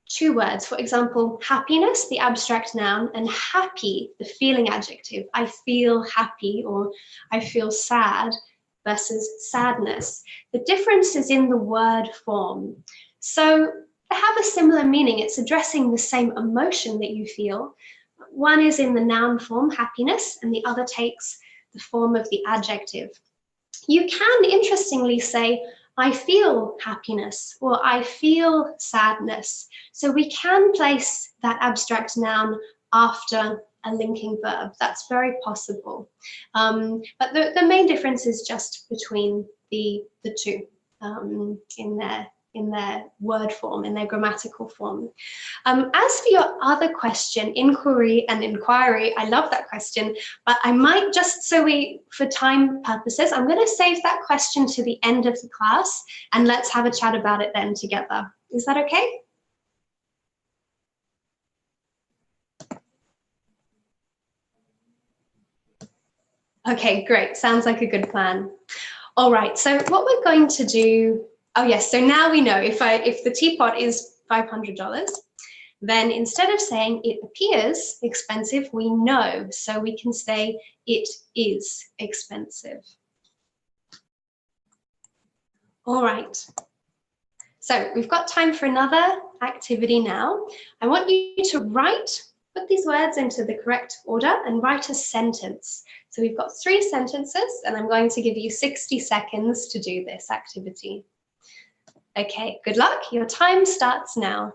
two words, for example, happiness, the abstract noun, and happy, the feeling adjective, I feel happy or I feel sad, versus sadness, the difference is in the word form. So they have a similar meaning. It's addressing the same emotion that you feel. One is in the noun form, happiness, and the other takes the form of the adjective. You can, interestingly, say, I feel happiness, or I feel sadness. So we can place that abstract noun after a linking verb. That's very possible. But the main difference is just between the two in their word form, in their grammatical form. As for your other question, inquiry and inquiry, I love that question, but I might just, for time purposes, I'm going to save that question to the end of the class, and let's have a chat about it then together. Is that okay? Okay, great. Sounds like a good plan. All right, so what we're going to do, oh yes, so now we know if the teapot is $500, then instead of saying it appears expensive, we know, so we can say it is expensive. All right, so we've got time for another activity now. I want you to put these words into the correct order and write a sentence. So we've got 3 sentences, and I'm going to give you 60 seconds to do this activity. Okay, good luck. Your time starts now.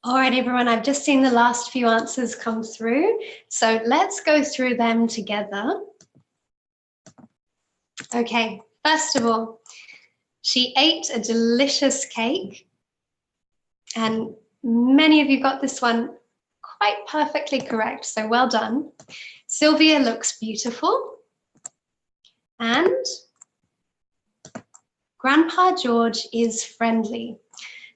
All right, everyone, I've just seen the last few answers come through. So let's go through them together. Okay, first of all, she ate a delicious cake. And many of you got this one quite perfectly correct, so well done. Sylvia looks beautiful. And Grandpa George is friendly.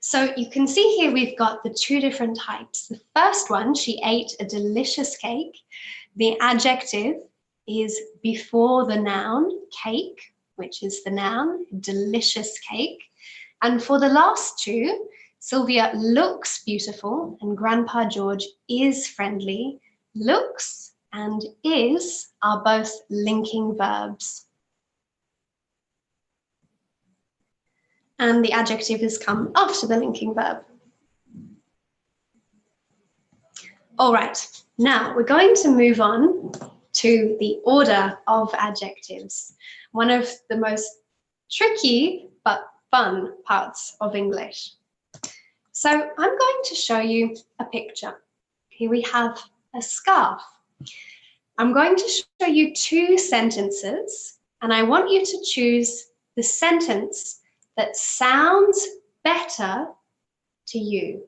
So you can see here we've got the two different types. The first one, she ate a delicious cake. The adjective is before the noun, cake, which is the noun, delicious cake. And for the last two, Sylvia looks beautiful and Grandpa George is friendly. Looks and is are both linking verbs. And the adjective has come after the linking verb. All right, now we're going to move on to the order of adjectives, one of the most tricky but fun parts of English. So I'm going to show you a picture. Here we have a scarf. I'm going to show you two sentences, and I want you to choose the sentence that sounds better to you.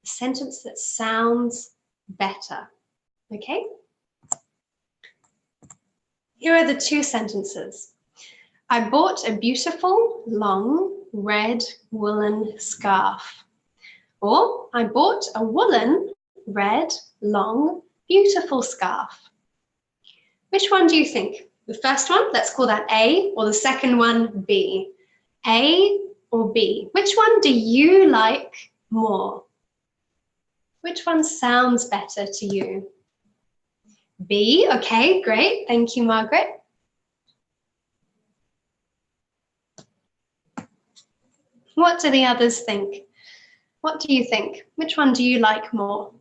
A sentence that sounds better, okay? Here are the two sentences. I bought a beautiful, long, red woolen scarf. Or, I bought a woolen, red, long, beautiful scarf. Which one do you think? The first one, let's call that A, or the second one, B. A or B? Which one do you like more? Which one sounds better to you? B, okay, great. Thank you, Margaret. What do the others think? What do you think? Which one do you like more?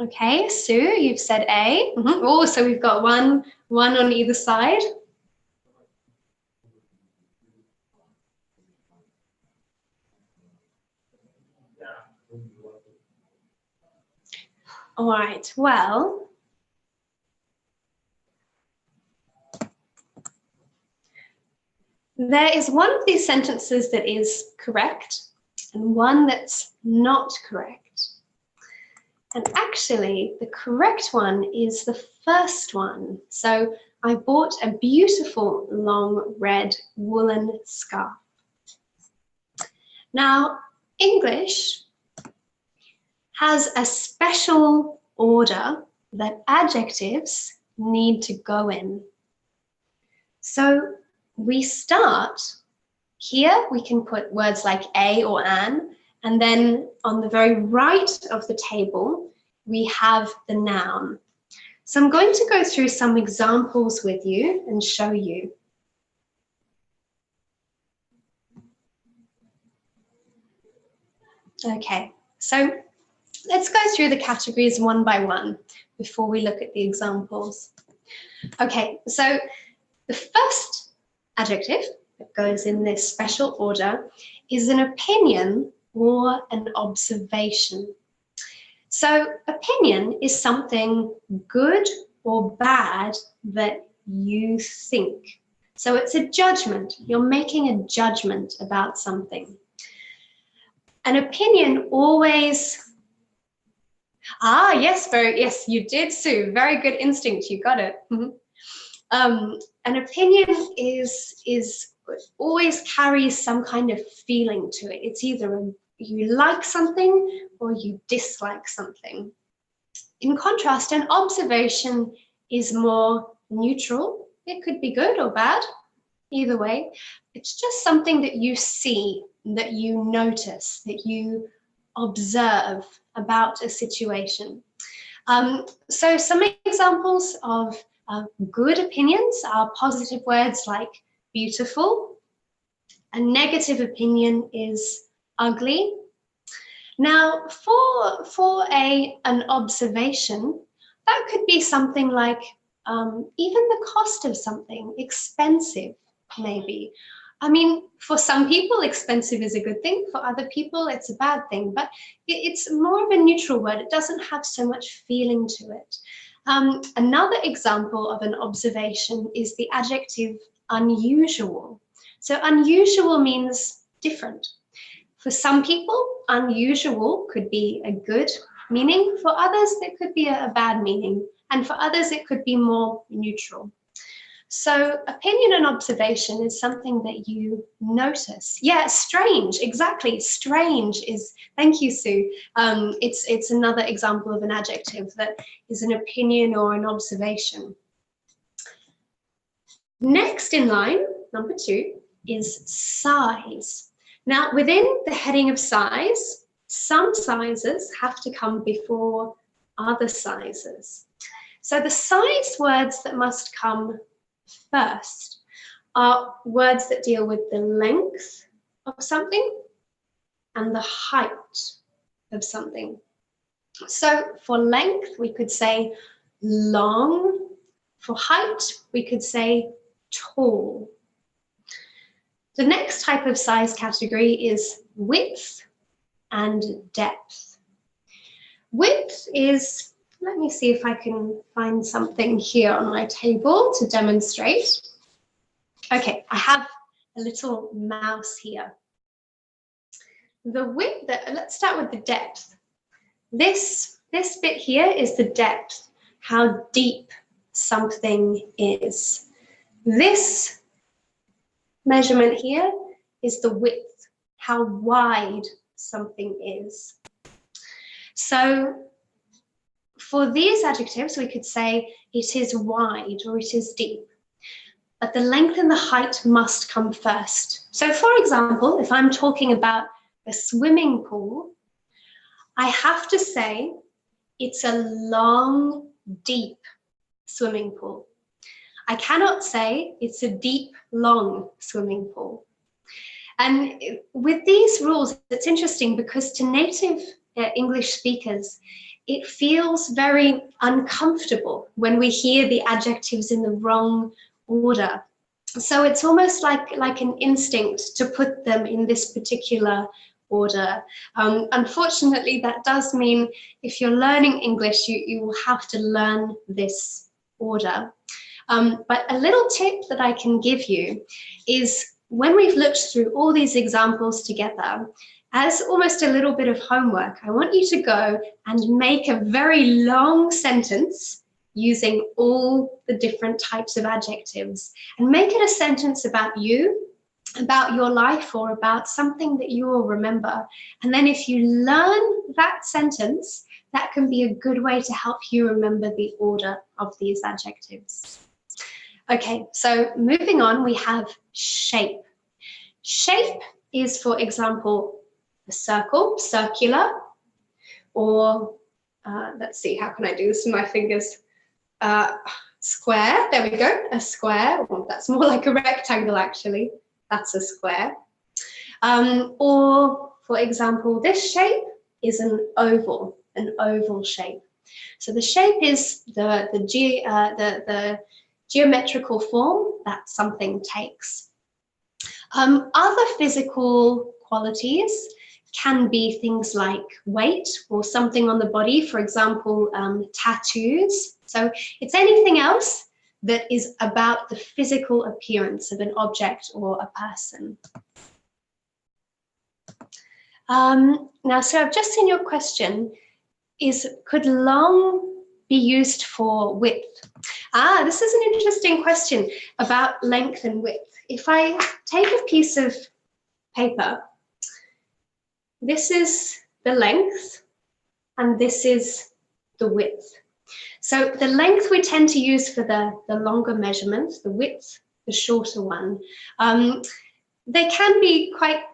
Okay, Sue, you've said A. Oh, so we've got one on either side. All right, well, there is one of these sentences that is correct and one that's not correct. And actually, the correct one is the first one. So I bought a beautiful long red woolen scarf. Now, English has a special order that adjectives need to go in. So we start here, we can put words like a or an, and then on the very right of the table, we have the noun. So I'm going to go through some examples with you and show you. Okay, so let's go through the categories one by one before we look at the examples. Okay, so the first adjective that goes in this special order is an opinion or an observation. So opinion is something good or bad that you think. So it's a judgment. You're making a judgment about something. An opinion always, yes, you did, Sue. Very good instinct, you got it. An opinion is always carries some kind of feeling to it. It's either you like something or you dislike something. In contrast, an observation is more neutral. It could be good or bad, either way. It's just something that you see, that you notice, that you observe about a situation. So some examples of good opinions are positive words like beautiful. A negative opinion is ugly. Now, for an observation, that could be something like even the cost of something, expensive maybe. I mean, for some people, expensive is a good thing. For other people, it's a bad thing. But it's more of a neutral word. It doesn't have so much feeling to it. Another example of an observation is the adjective unusual. So unusual means different. For some people, unusual could be a good meaning. For others, it could be a bad meaning. And for others, it could be more neutral. So opinion and observation is something that you notice. Yeah, strange, exactly. Strange is, thank you, Sue. It's another example of an adjective that is an opinion or an observation. Next in line, number 2, is size. Now, within the heading of size, some sizes have to come before other sizes. So the size words that must come first are words that deal with the length of something and the height of something. So for length, we could say long. For height, we could say tall. The next type of size category is width and depth. Width is, let me see if I can find something here on my table to demonstrate. Okay, I have a little mouse here. The width, let's start with the depth. This bit here is the depth, how deep something is. This measurement here is the width, how wide something is. So for these adjectives, we could say it is wide or it is deep. But the length and the height must come first. So for example, if I'm talking about a swimming pool, I have to say it's a long, deep swimming pool. I cannot say it's a deep, long swimming pool. And with these rules, it's interesting because to native English speakers, it feels very uncomfortable when we hear the adjectives in the wrong order. So it's almost like an instinct to put them in this particular order. Unfortunately, that does mean if you're learning English, you will have to learn this order. But a little tip that I can give you is when we've looked through all these examples together, as almost a little bit of homework, I want you to go and make a very long sentence using all the different types of adjectives and make it a sentence about you, about your life, or about something that you will remember. And then if you learn that sentence, that can be a good way to help you remember the order of these adjectives. Okay, so moving on, we have shape. Shape is, for example, a circle, circular, or let's see, how can I do this with my fingers? Square, there we go, a square. Well, that's more like a rectangle, actually. That's a square. Or, for example, this shape is an oval shape. So the shape is the geometrical form that something takes. Other physical qualities can be things like weight or something on the body, for example, tattoos. So it's anything else that is about the physical appearance of an object or a person. Now, so I've just seen your question, could long be used for width? This is an interesting question about length and width. If I take a piece of paper, this is the length and this is the width. So the length we tend to use for the longer measurement, the width, the shorter one. They can be quite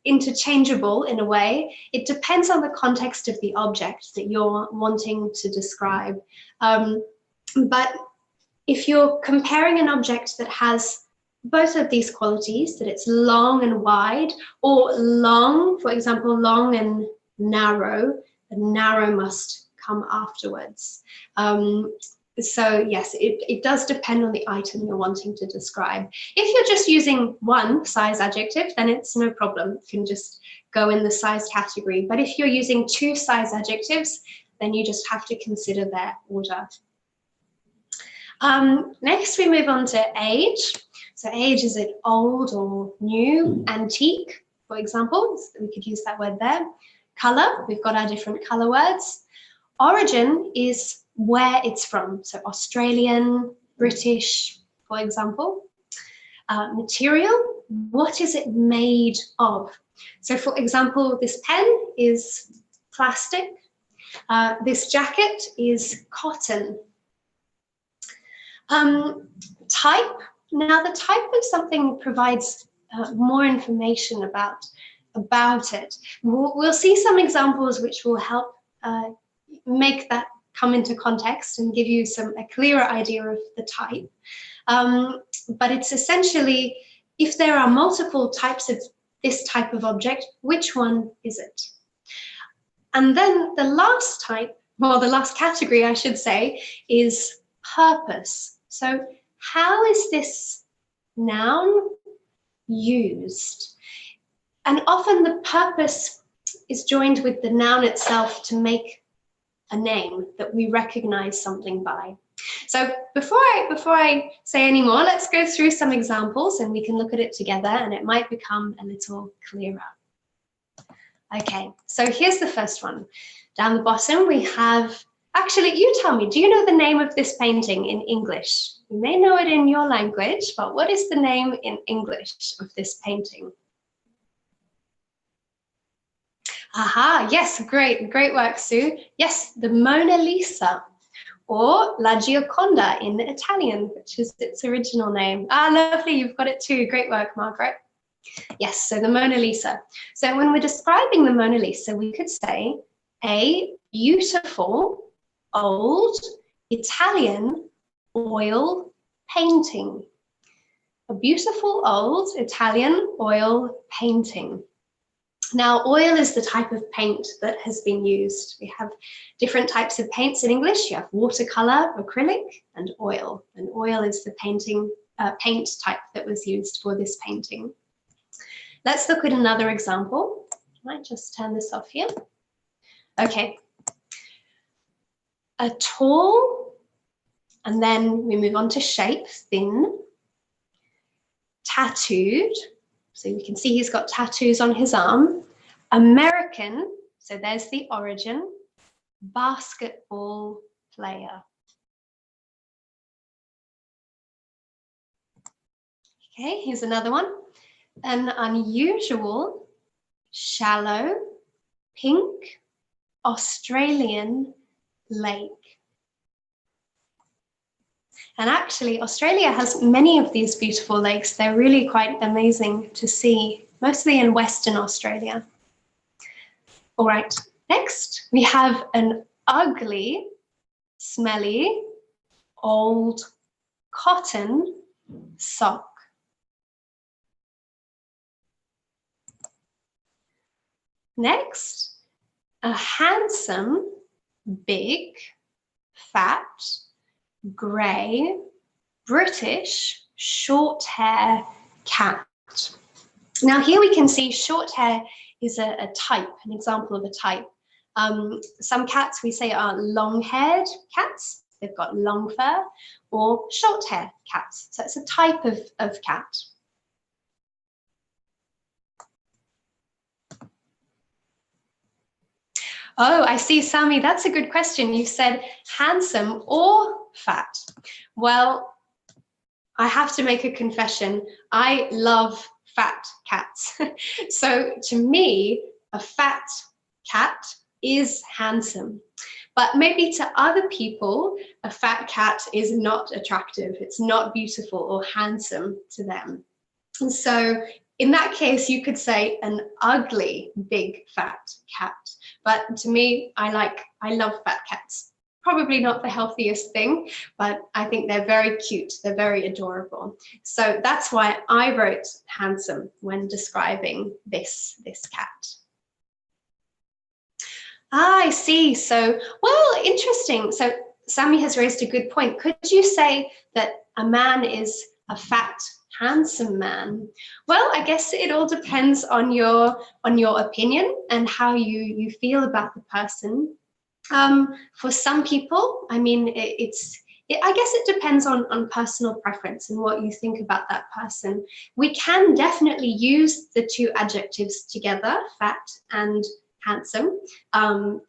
interchangeable in a way. It depends on the context of the object that you're wanting to describe. But if you're comparing an object that has both of these qualities, that it's long and wide, or long, for example, long and narrow, the narrow must come afterwards. So yes, it does depend on the item you're wanting to describe. If you're just using one size adjective, then it's no problem. You can just go in the size category. But if you're using two size adjectives, then you just have to consider their order. Next, we move on to age. So age, is it old or new, antique, for example? So we could use that word there. Color, we've got our different color words. Origin is where it's from, so Australian, British, for example. Material, what is it made of? So for example, this pen is plastic. This jacket is cotton. Type, now the type of something provides more information about it. We'll see some examples which will help make that come into context and give you a clearer idea of the type. But it's essentially, if there are multiple types of this type of object, which one is it? And then the last type, well, the last category, I should say, is purpose. So how is this noun used? And often the purpose is joined with the noun itself to make a name that we recognize something by. So before I say any more, let's go through some examples and we can look at it together and it might become a little clearer. Okay, so here's the first one. Down the bottom we have, actually you tell me, do you know the name of this painting in English? You may know it in your language, but what is the name in English of this painting? Aha, yes, great work, Sue. Yes, the Mona Lisa, or La Gioconda in Italian, which is its original name. Ah, lovely, you've got it too. Great work, Margaret. Yes, so the Mona Lisa. So when we're describing the Mona Lisa, we could say a beautiful, old, Italian oil painting. A beautiful, old, Italian oil painting. Now, oil is the type of paint that has been used. We have different types of paints in English. You have watercolor, acrylic, and oil. And oil is the paint type that was used for this painting. Let's look at another example. I might just turn this off here. Okay. A tall, and then we move on to shape, thin, tattooed. So we can see he's got tattoos on his arm. American, so there's the origin, basketball player. Okay, here's another one. An unusual, shallow, pink, Australian lake. And actually, Australia has many of these beautiful lakes. They're really quite amazing to see, mostly in Western Australia. All right, next we have an ugly, smelly, old cotton sock. Next, a handsome, big, fat, grey, British, short hair cat. Now here we can see short hair is a type, an example of a type. Some cats we say are long-haired cats, they've got long fur, or short hair cats. So it's a type of cat. Oh, I see, Sami, that's a good question. You said handsome or fat. Well, I have to make a confession. I love fat cats. So to me, a fat cat is handsome. But maybe to other people, a fat cat is not attractive. It's not beautiful or handsome to them. And so in that case, you could say an ugly, big, fat cat. But to me, I love fat cats. Probably not the healthiest thing, but I think they're very cute. They're very adorable. So that's why I wrote handsome when describing this cat. Ah, I see. So, well, interesting. So Sammy has raised a good point. Could you say that a man is a fat, handsome man? Well, I guess it all depends on your opinion and how you feel about the person. For some people, I mean, I guess it depends on personal preference and what you think about that person. We can definitely use the two adjectives together, fat and handsome.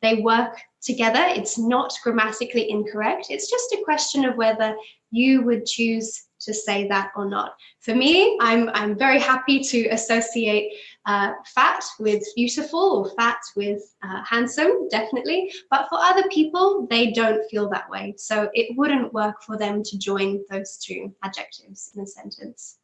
They work together. It's not grammatically incorrect. It's just a question of whether you would choose to say that or not. For me, I'm very happy to associate fat with beautiful or fat with handsome, definitely. But for other people, they don't feel that way. So it wouldn't work for them to join those two adjectives in a sentence.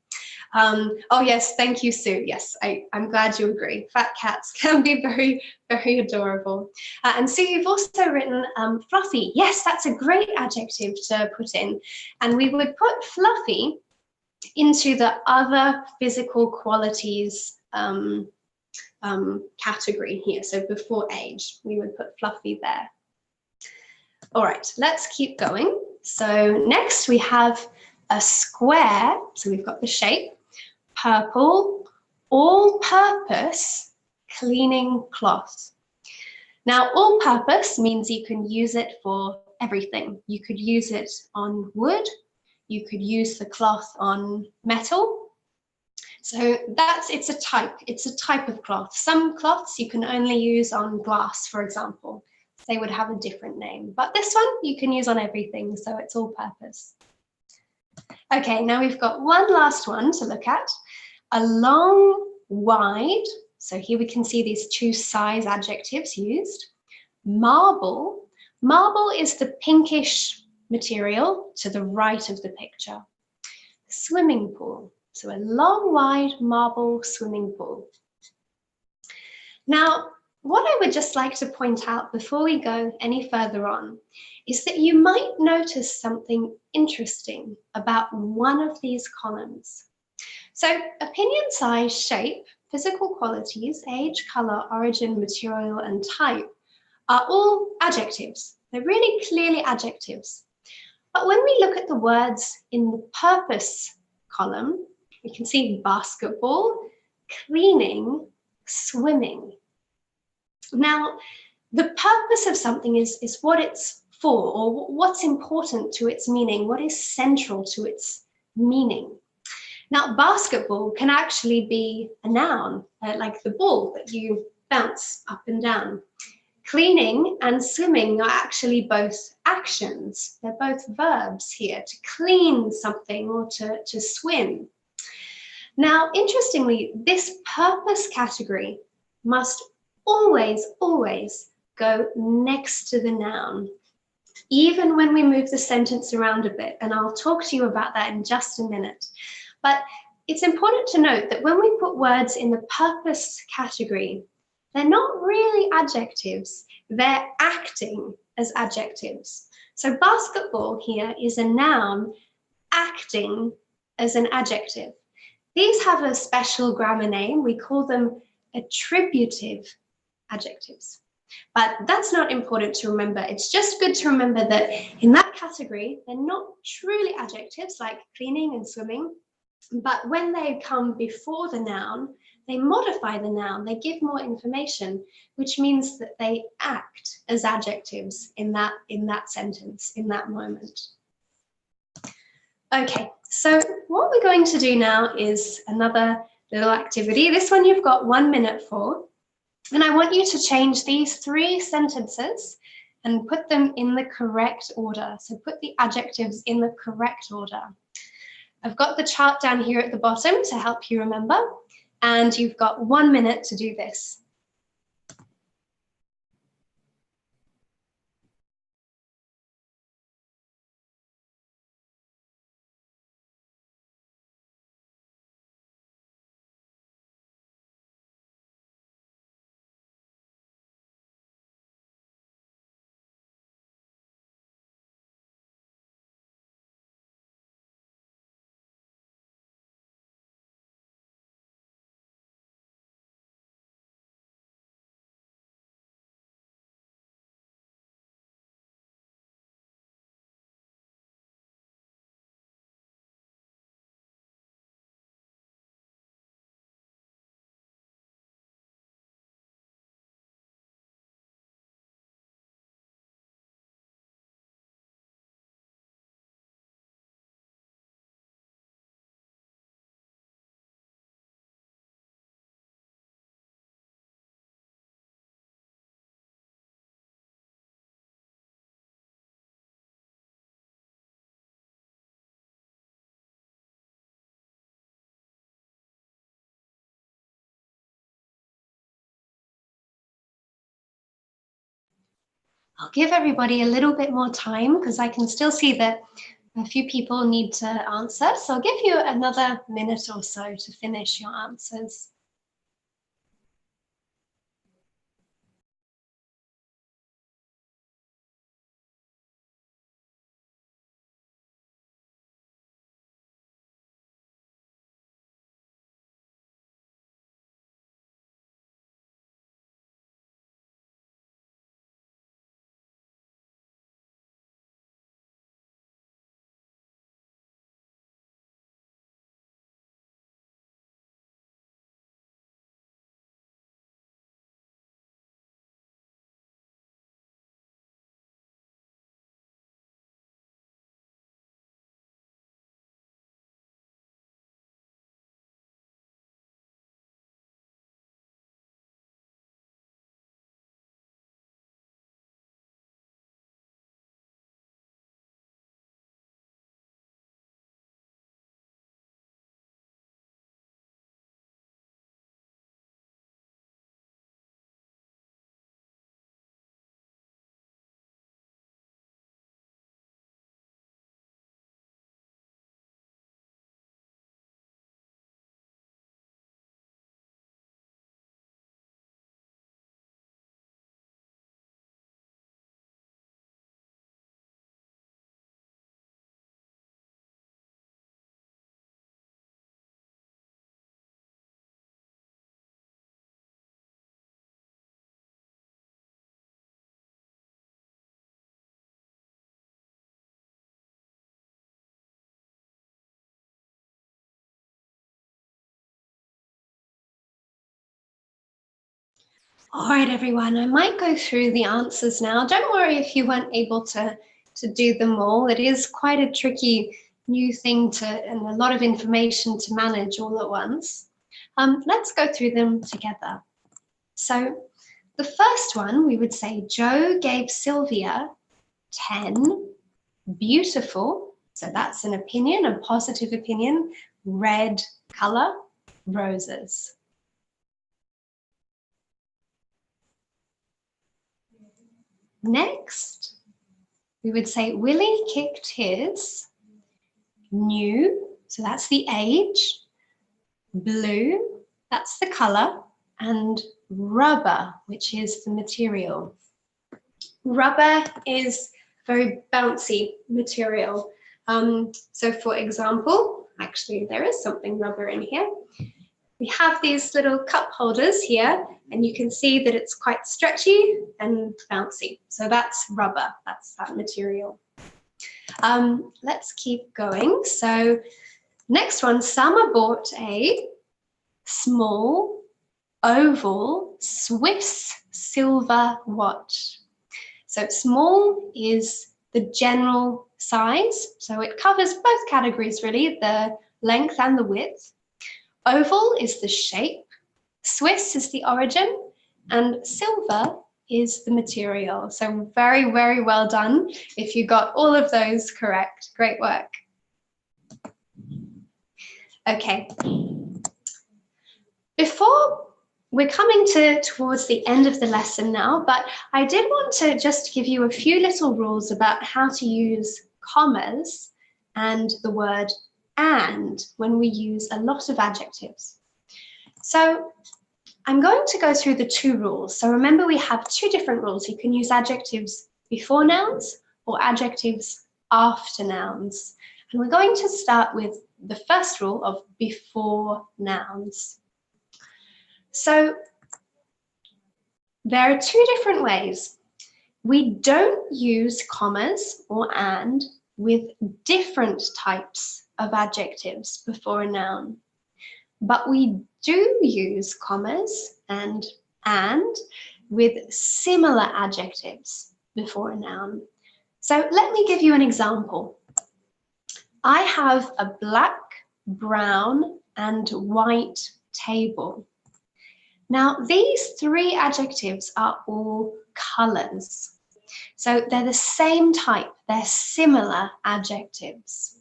Oh yes, thank you, Sue. Yes, I'm glad you agree. Fat cats can be very, very adorable. And Sue, you've also written fluffy. Yes, that's a great adjective to put in. And we would put fluffy into the other physical qualities category here. So before age, we would put fluffy there. All right, let's keep going. So next we have a square. So we've got the shape. Purple, all-purpose cleaning cloth. Now, all-purpose means you can use it for everything. You could use it on wood, you could use the cloth on metal. So it's a type of cloth. Some cloths you can only use on glass, for example. They would have a different name, but this one you can use on everything, so it's all-purpose. Okay, now we've got one last one to look at. A long, wide, so here we can see these two size adjectives used. Marble. Marble is the pinkish material to the right of the picture. Swimming pool. So a long, wide marble swimming pool. Now, what I would just like to point out before we go any further on is that you might notice something interesting about one of these columns. So opinion, size, shape, physical qualities, age, color, origin, material, and type are all adjectives. They're really clearly adjectives. But when we look at the words in the purpose column, we can see basketball, cleaning, swimming. Now, the purpose of something is what it's for, or what's important to its meaning, what is central to its meaning. Now, basketball can actually be a noun, like the ball that you bounce up and down. Cleaning and swimming are actually both actions. They're both verbs here, to clean something or to swim. Now, interestingly, this purpose category must always, always go next to the noun, even when we move the sentence around a bit, and I'll talk to you about that in just a minute. But it's important to note that when we put words in the purpose category, they're not really adjectives, they're acting as adjectives. So basketball here is a noun acting as an adjective. These have a special grammar name. We call them attributive adjectives. But that's not important to remember. It's just good to remember that in that category, they're not truly adjectives like cleaning and swimming, but when they come before the noun, they modify the noun, they give more information, which means that they act as adjectives in that sentence, in that moment. Okay, so what we're going to do now is another little activity. This one you've got 1 minute for. And I want you to change these 3 sentences and put them in the correct order. So put the adjectives in the correct order. I've got the chart down here at the bottom to help you remember, and you've got 1 minute to do this. I'll give everybody a little bit more time because I can still see that a few people need to answer. So I'll give you another minute or so to finish your answers. All right, everyone, I might go through the answers now. Don't worry if you weren't able to do them all. It is quite a tricky new thing and a lot of information to manage all at once. Let's go through them together. So the first one, we would say Joe gave Sylvia 10 beautiful, so that's an opinion, a positive opinion, red color roses. Next, we would say Willie kicked his new, so that's the age, blue, that's the color, and rubber, which is the material. Rubber is very bouncy material. So for example, actually there is something rubber in here. We have these little cup holders here, and you can see that it's quite stretchy and bouncy. So that's rubber, that's that material. Let's keep going. So next one, Summer bought a small, oval, Swiss silver watch. So small is the general size. So it covers both categories really, the length and the width. Oval is the shape, Swiss is the origin, and silver is the material. So very, very well done if you got all of those correct. Great work. Okay. Before we're coming towards the end of the lesson now, but I did want to just give you a few little rules about how to use commas and the word and when we use a lot of adjectives. So I'm going to go through the two rules. So remember, we have two different rules. You can use adjectives before nouns or adjectives after nouns. And we're going to start with the first rule of before nouns. So there are two different ways. We don't use commas or and with different types of adjectives before a noun, but we do use commas and with similar adjectives before a noun. So let me give you an example. I have a black, brown, and white table. Now, these three adjectives are all colors. So they're the same type, they're similar adjectives.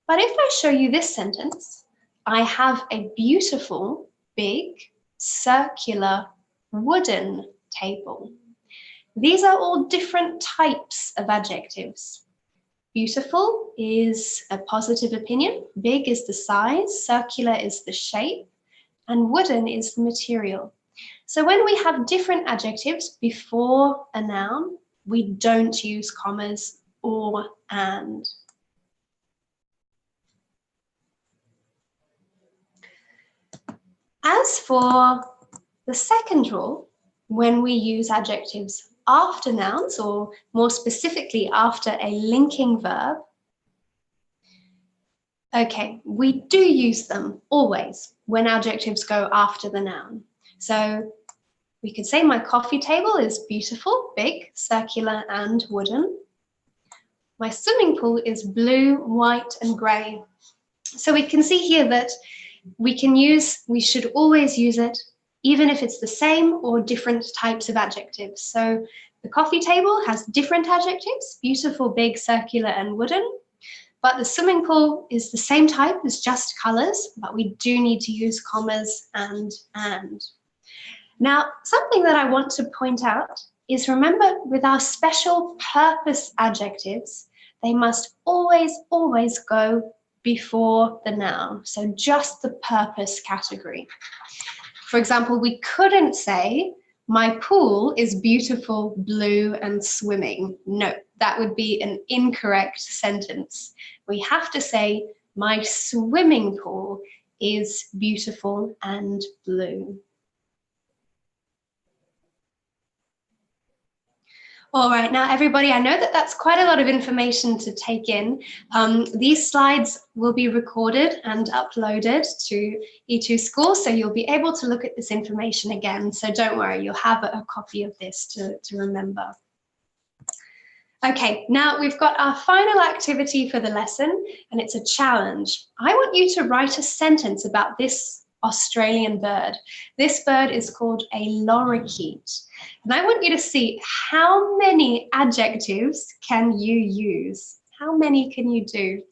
But if I show you this sentence, I have a beautiful, big, circular, wooden table. These are all different types of adjectives. Beautiful is a positive opinion, big is the size, circular is the shape, and wooden is the material. So when we have different adjectives before a noun, we don't use commas or and. As for the second rule, when we use adjectives after nouns, or more specifically after a linking verb, okay, we do use them always when adjectives go after the noun. So we could say my coffee table is beautiful, big, circular, and wooden. My swimming pool is blue, white, and grey. So we can see here that we should always use it, even if it's the same or different types of adjectives. So the coffee table has different adjectives, beautiful, big, circular, and wooden. But the swimming pool is the same type, it's just colors, but we do need to use commas and. Now, something that I want to point out is, remember, with our special purpose adjectives, they must always, always go before the noun, so just the purpose category. For example, we couldn't say, my pool is beautiful, blue, and swimming. No, that would be an incorrect sentence. We have to say, my swimming pool is beautiful and blue. All right, now everybody, I know that that's quite a lot of information to take in. These slides will be recorded and uploaded to E2 School, so you'll be able to look at this information again. So don't worry, you'll have a copy of this to remember. Okay, now we've got our final activity for the lesson, and it's a challenge. I want you to write a sentence about this Australian bird. This bird is called a lorikeet. And I want you to see, how many adjectives can you use? How many can you do?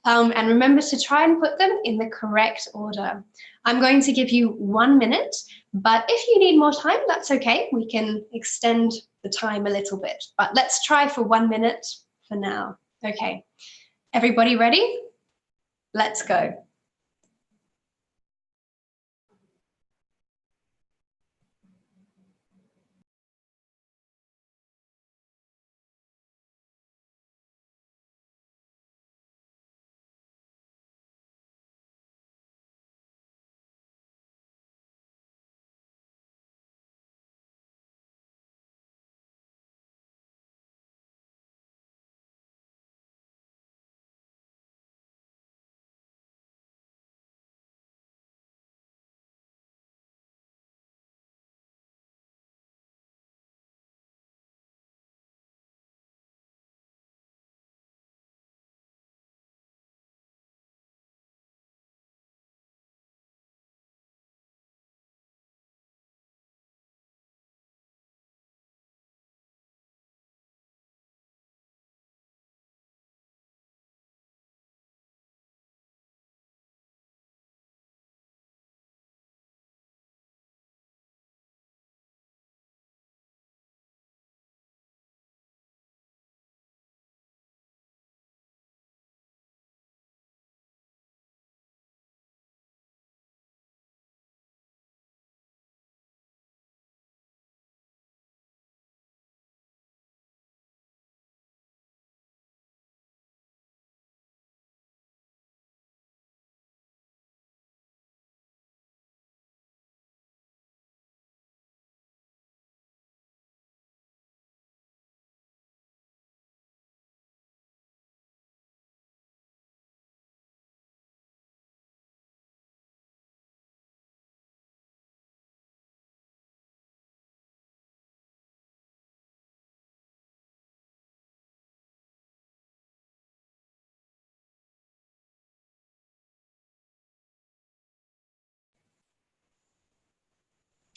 And remember to try and put them in the correct order. I'm going to give you 1 minute, but if you need more time, that's okay. We can extend the time a little bit, but let's try for 1 minute for now. Okay, everybody ready? Let's go.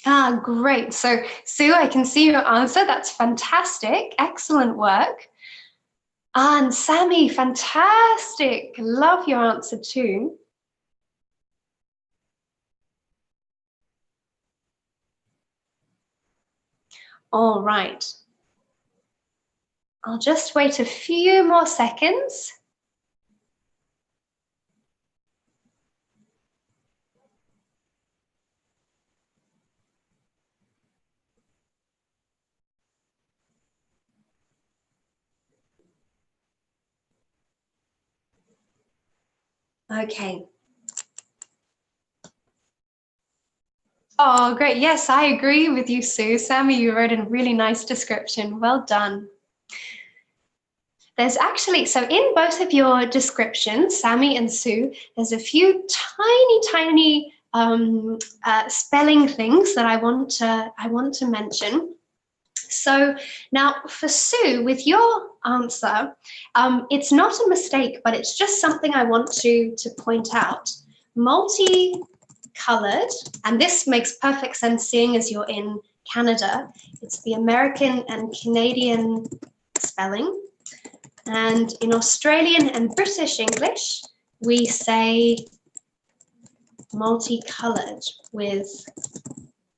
Ah, great. So, Sue, I can see your answer. That's fantastic. Excellent work. And Sammy, fantastic. Love your answer too. All right. I'll just wait a few more seconds. Okay. Oh, great. Yes, I agree with you, Sue. Sammy, you wrote a really nice description. Well done. There's actually, so in both of your descriptions, Sammy and Sue, there's a few tiny spelling things that I want to mention. So now for Sue, with your answer, it's not a mistake, but it's just something I want to point out. Multicolored, and this makes perfect sense seeing as you're in Canada. It's the American and Canadian spelling. And in Australian and British English, we say multicolored with,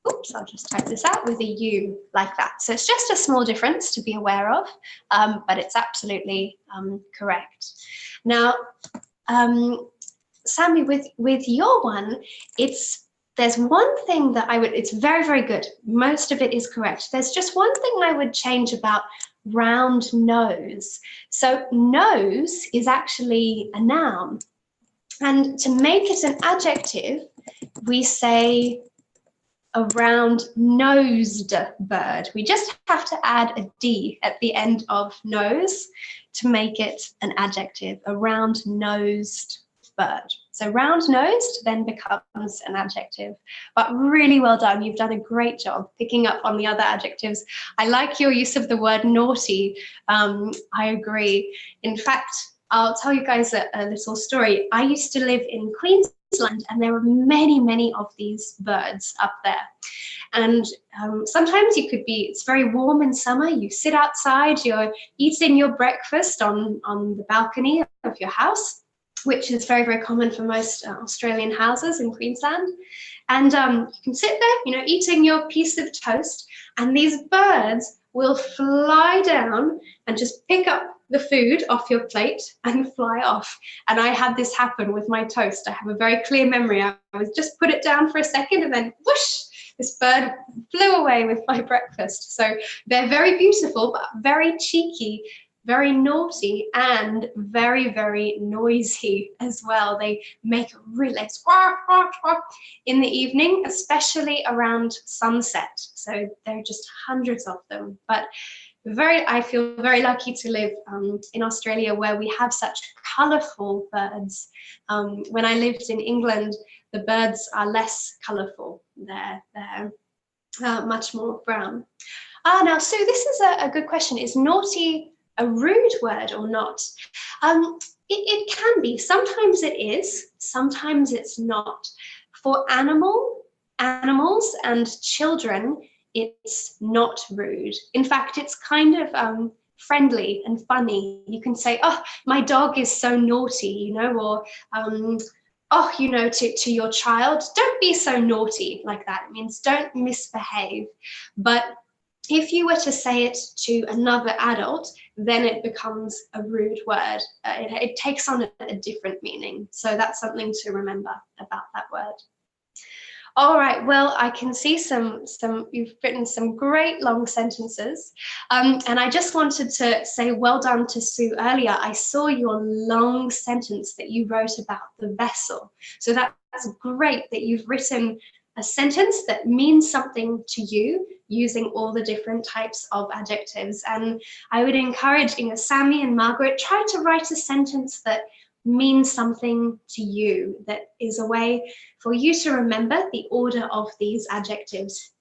oops, I'll just type this out, with a U like that. So it's just a small difference to be aware of, but it's absolutely correct. Now, Sammy, with your one, there's one thing that it's very, very good. Most of it is correct. There's just one thing I would change about round nose. So nose is actually a noun. And to make it an adjective, we say a round-nosed bird. We just have to add a D at the end of nose to make it an adjective, a round-nosed bird. So round-nosed then becomes an adjective, but really well done. You've done a great job picking up on the other adjectives. I like your use of the word naughty. I agree. In fact, I'll tell you guys a little story. I used to live in Queensland, and there were many of these birds up there. And sometimes it's very warm in summer, you sit outside, you're eating your breakfast on the balcony of your house, which is very, very common for most Australian houses in Queensland. And you can sit there, eating your piece of toast, and these birds will fly down and just pick up the food off your plate and fly off. And I had this happen with my toast. I have a very clear memory. I was just put it down for a second and then whoosh, this bird flew away with my breakfast. So they're very beautiful, but very cheeky, very naughty, and very, very noisy as well. They make a really squawk, squawk, squawk in the evening, especially around sunset. So there are just hundreds of them. But I feel very lucky to live in Australia, where we have such colourful birds. When I lived in England, the birds are less colourful. They're much more brown. Now, Sue, this is a good question. Is naughty a rude word or not? It can be. Sometimes it is, sometimes it's not. For animals and children, it's not rude. In fact, it's kind of friendly and funny. You can say, oh, my dog is so naughty, or oh, to your child, don't be so naughty, like that. It means don't misbehave. But if you were to say it to another adult, then it becomes a rude word. It takes on a different meaning. So that's something to remember about that word. All right, well, I can see you've written some great long sentences. And I just wanted to say well done to Sue earlier. I saw your long sentence that you wrote about the vessel. So that's great that you've written a sentence that means something to you using all the different types of adjectives. And I would encourage, Sammy and Margaret, try to write a sentence that means something to you, that is a way for you to remember the order of these adjectives.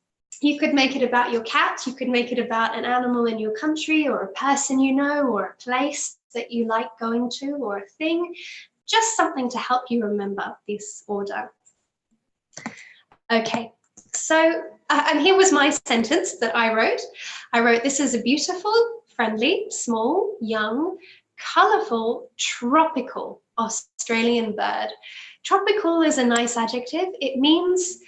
You could make it about your cat, you could make it about an animal in your country, or a person or a place that you like going to, or a thing, just something to help you remember this order. Okay, so, and here was my sentence that I wrote. I wrote, this is a beautiful, friendly, small, young, colourful, tropical Australian bird. Tropical is a nice adjective. It means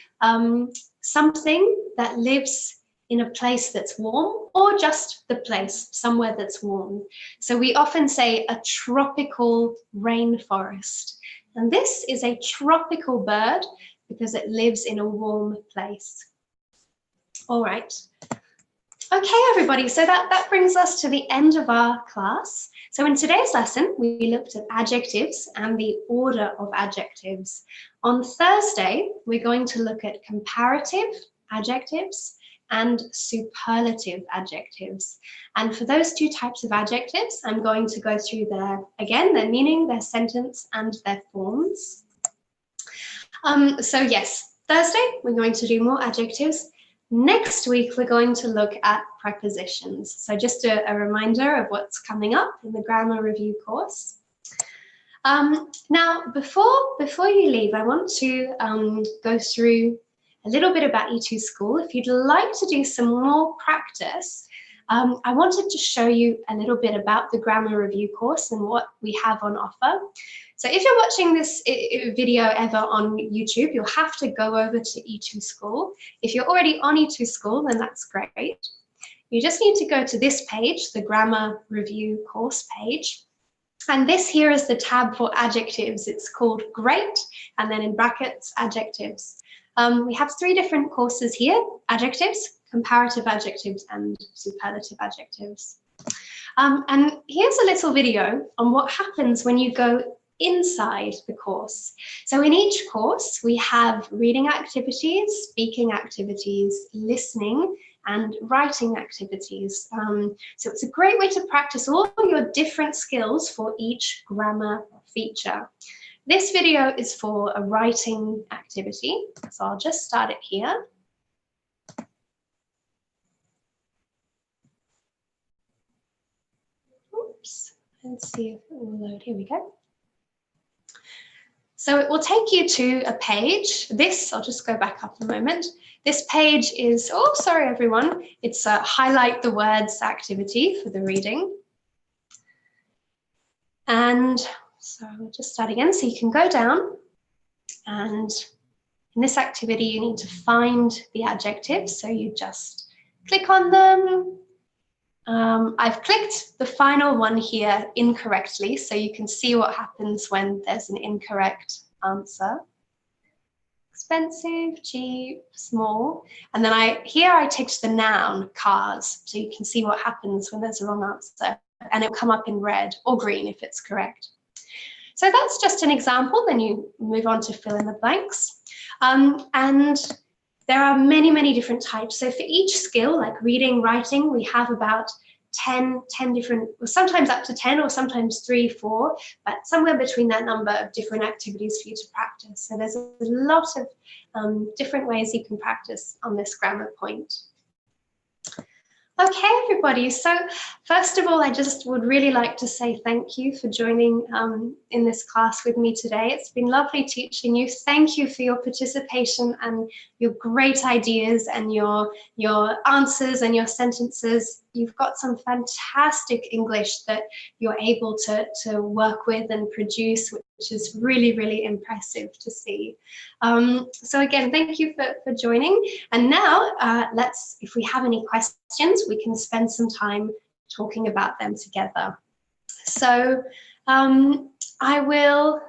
something that lives in a place that's warm, or just the place, somewhere that's warm. So we often say a tropical rainforest. And this is a tropical bird because it lives in a warm place. All right. Okay, everybody, so that brings us to the end of our class. So in today's lesson, we looked at adjectives and the order of adjectives. On Thursday, we're going to look at comparative adjectives and superlative adjectives. And for those two types of adjectives, I'm going to go through their meaning, their sentence, and their forms. So yes, Thursday, we're going to do more adjectives. Next week, we're going to look at prepositions. So just a reminder of what's coming up in the grammar review course. Now, before you leave, I want to go through a little bit about E2 School. If you'd like to do some more practice, I wanted to show you a little bit about the grammar review course and what we have on offer. So if you're watching this video ever on YouTube, you'll have to go over to E2 School. If you're already on E2 School, then that's great. You just need to go to this page, the grammar review course page. And this here is the tab for adjectives. It's called Great, and then in brackets, adjectives. We have 3 different courses here: adjectives, comparative adjectives, and superlative adjectives. And here's a little video on what happens when you go inside the course. So in each course, we have reading activities, speaking activities, listening, and writing activities. So it's a great way to practice all your different skills for each grammar feature. This video is for a writing activity, so I'll just start it here. Oops, let's see if it will load. Here we go. So it will take you to a page. This, I'll just go back up a moment. This page is, oh, sorry everyone, it's a highlight the words activity for the reading. And so we'll just start again. So you can go down, and in this activity you need to find the adjectives. So you just click on them. I've clicked the final one here incorrectly, so you can see what happens when there's an incorrect answer. Expensive, cheap, small. And then I ticked the noun, cars, so you can see what happens when there's a wrong answer. And it'll come up in red or green if it's correct. So that's just an example. Then you move on to fill in the blanks. And there are many, many different types. So for each skill, like reading, writing, we have about 10 different, or sometimes up to 10, or sometimes 3, 4, but somewhere between that number of different activities for you to practice. So there's a lot of different ways you can practice on this grammar point. Okay, everybody, so first of all, I just would really like to say thank you for joining in this class with me today. It's been lovely teaching you. Thank you for your participation and your great ideas and your answers and your sentences. You've got some fantastic English that you're able to work with and produce, which is really, really impressive to see. So again, thank you for joining. And now if we have any questions, we can spend some time talking about them together. So I will,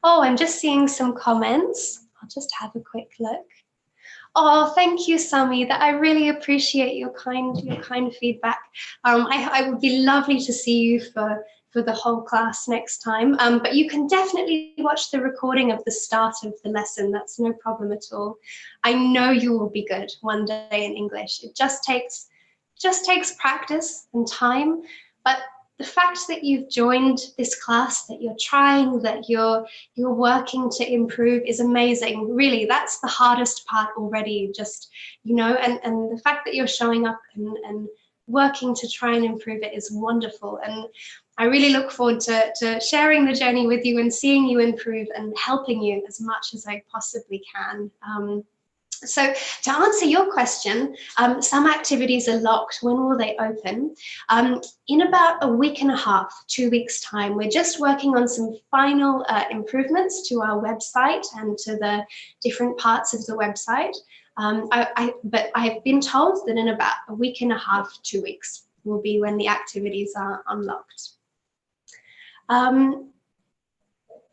I'm just seeing some comments. I'll just have a quick look. Oh, thank you, Sami. That I really appreciate your kind feedback. I would be lovely to see you for the whole class next time. But you can definitely watch the recording of the start of the lesson. That's no problem at all. I know you will be good one day in English. It just takes practice and time. But the fact that you've joined this class, that you're trying, that you're working to improve is amazing. Really, that's the hardest part already. Just, and the fact that you're showing up and working to try and improve it is wonderful. And I really look forward to sharing the journey with you and seeing you improve and helping you as much as I possibly can. So to answer your question, some activities are locked. When will they open? In about a week and a half, 2 weeks time. We're just working on some final improvements to our website and to the different parts of the website. But I've been told that in about a week and a half, 2 weeks will be when the activities are unlocked.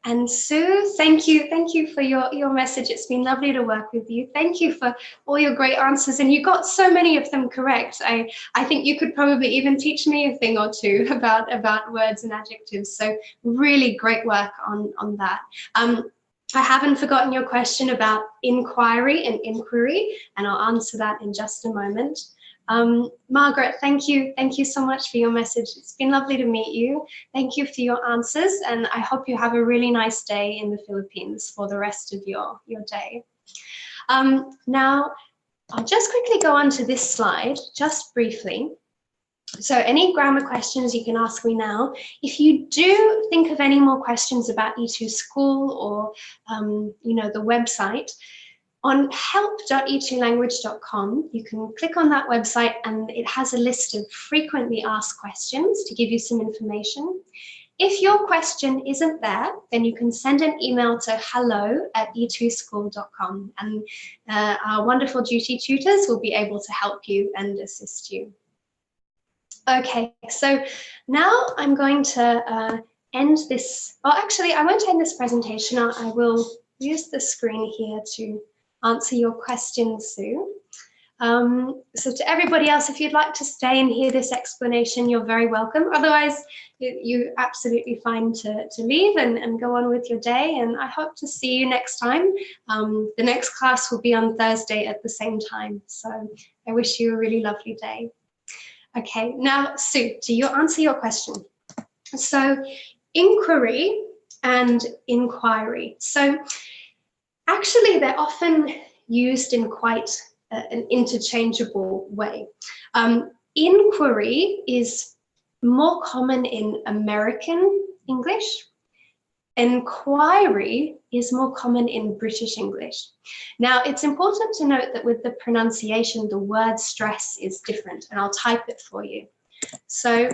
And Sue, thank you for your message. It's been lovely to work with you. Thank you for all your great answers, and you got so many of them correct. I think you could probably even teach me a thing or two about words and adjectives. So really great work on that. I haven't forgotten your question about inquiry and inquiry, and I'll answer that in just a moment. Margaret, thank you so much for your message. It's been lovely to meet you. Thank you for your answers, and I hope you have a really nice day in the Philippines for the rest of your day. Now, I'll just quickly go on to this slide, just briefly. So any grammar questions you can ask me now. If you do think of any more questions about E2 School or the website, on help.e2language.com, you can click on that website and it has a list of frequently asked questions to give you some information. If your question isn't there, then you can send an email to hello@e2school.com, and our wonderful duty tutors will be able to help you and assist you. Okay, so now I'm going to end this, well, actually, I won't end this presentation. I will use the screen here to answer your questions, Sue. So to everybody else, if you'd like to stay and hear this explanation, you're very welcome. Otherwise, you're absolutely fine to leave and go on with your day. And I hope to see you next time. The next class will be on Thursday at the same time. So I wish you a really lovely day. Okay, now, Sue, to answer your question. So inquiry and inquiry. So actually, they're often used in quite an interchangeable way. Inquiry is more common in American English. Inquiry is more common in British English. Now, it's important to note that with the pronunciation, the word stress is different, and I'll type it for you. So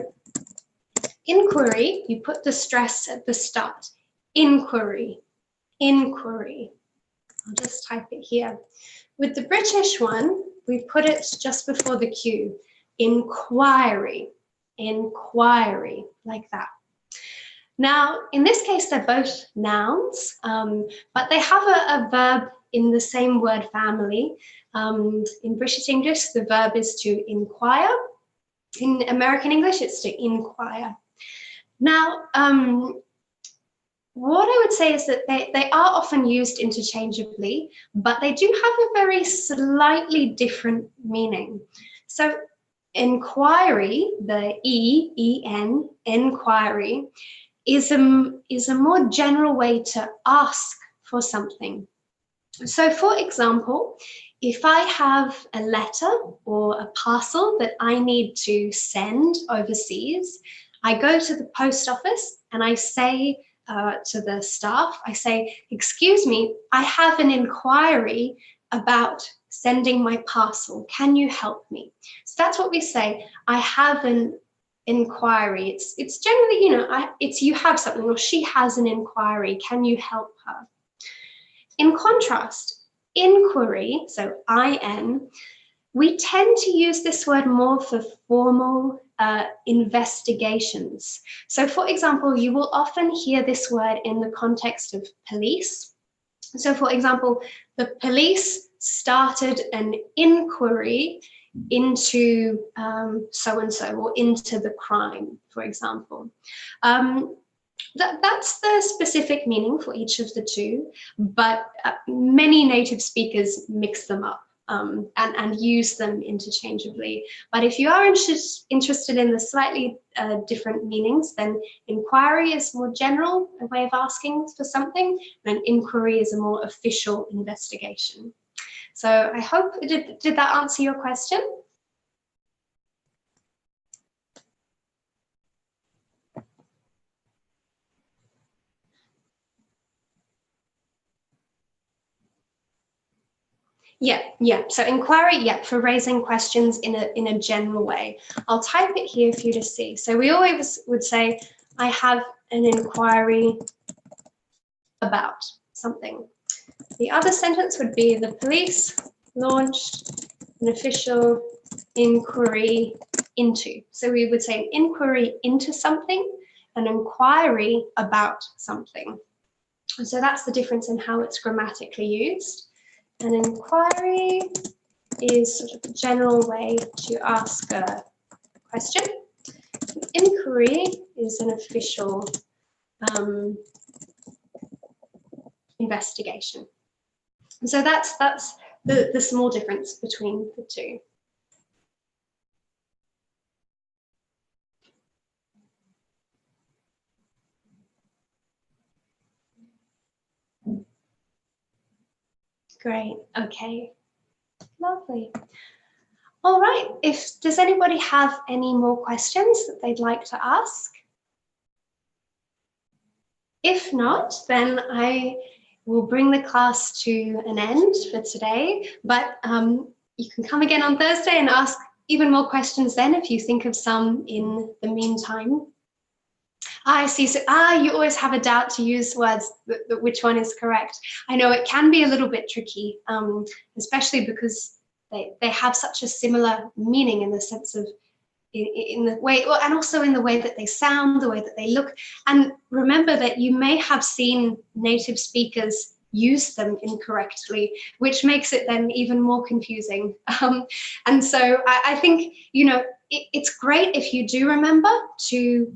inquiry, you put the stress at the start. Inquiry, inquiry. I'll just type it here. With the British one, we put it just before the Q. Inquiry, inquiry, like that. Now, in this case, they're both nouns, but they have a verb in the same word family. In British English, the verb is to inquire. In American English, it's to inquire. Now, what I would say is that they are often used interchangeably, but they do have a very slightly different meaning. So inquiry, the E-E-N, inquiry, is a more general way to ask for something. So for example, if I have a letter or a parcel that I need to send overseas, I go to the post office and I say to the staff, I say, excuse me, I have an inquiry about sending my parcel. Can you help me? So that's what we say. I have an inquiry. It's generally, it's you have something, or she has an inquiry. Can you help her? In contrast, inquiry, so I-N, we tend to use this word more for formal investigations. So for example, you will often hear this word in the context of police. So for example, the police started an inquiry into so-and-so, or into the crime, for example. That's the specific meaning for each of the two, but many native speakers mix them up and use them interchangeably. But if you are interested in the slightly different meanings, then inquiry is more general, a way of asking for something, and inquiry is a more official investigation. So I hope, did that answer your question? Yeah. So inquiry, yeah, for raising questions in a general way. I'll type it here for you to see. So we always would say, I have an inquiry about something. The other sentence would be, the police launched an official inquiry into. So we would say an inquiry into something, an inquiry about something. And so that's the difference in how it's grammatically used. An inquiry is sort of a general way to ask a question. An inquiry is an official investigation. And so that's the small difference between the two. Great, okay, lovely. All right, does anybody have any more questions that they'd like to ask? If not, then I will bring the class to an end for today, but you can come again on Thursday and ask even more questions then if you think of some in the meantime. I see, so you always have a doubt to use words, which one is correct. I know it can be a little bit tricky, especially because they have such a similar meaning in the sense of in the way, well, and also in the way that they sound, the way that they look. And remember that you may have seen native speakers use them incorrectly, which makes it then even more confusing. And so I think, you know, it's great if you do remember to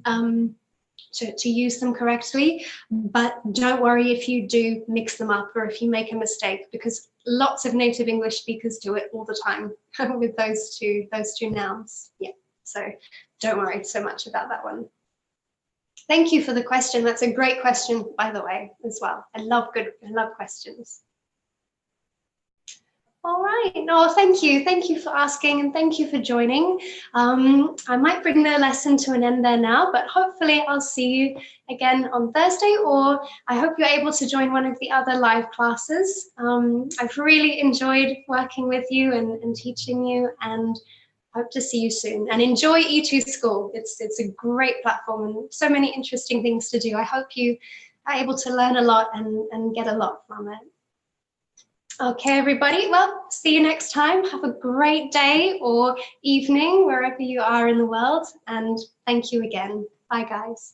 use them correctly, but don't worry if you do mix them up or if you make a mistake, because lots of native English speakers do it all the time with those two nouns. Yeah. So don't worry so much about that one. Thank you for the question. That's a great question, by the way, as well. I love questions. All right. No, thank you. Thank you for asking and thank you for joining. I might bring the lesson to an end there now, but hopefully I'll see you again on Thursday, or I hope you're able to join one of the other live classes. I've really enjoyed working with you and teaching you, and hope to see you soon. And enjoy E2 School. It's a great platform and so many interesting things to do. I hope you are able to learn a lot and get a lot from it. Okay, everybody, well, see you next time. Have a great day or evening, wherever you are in the world, and thank you again. Bye, guys.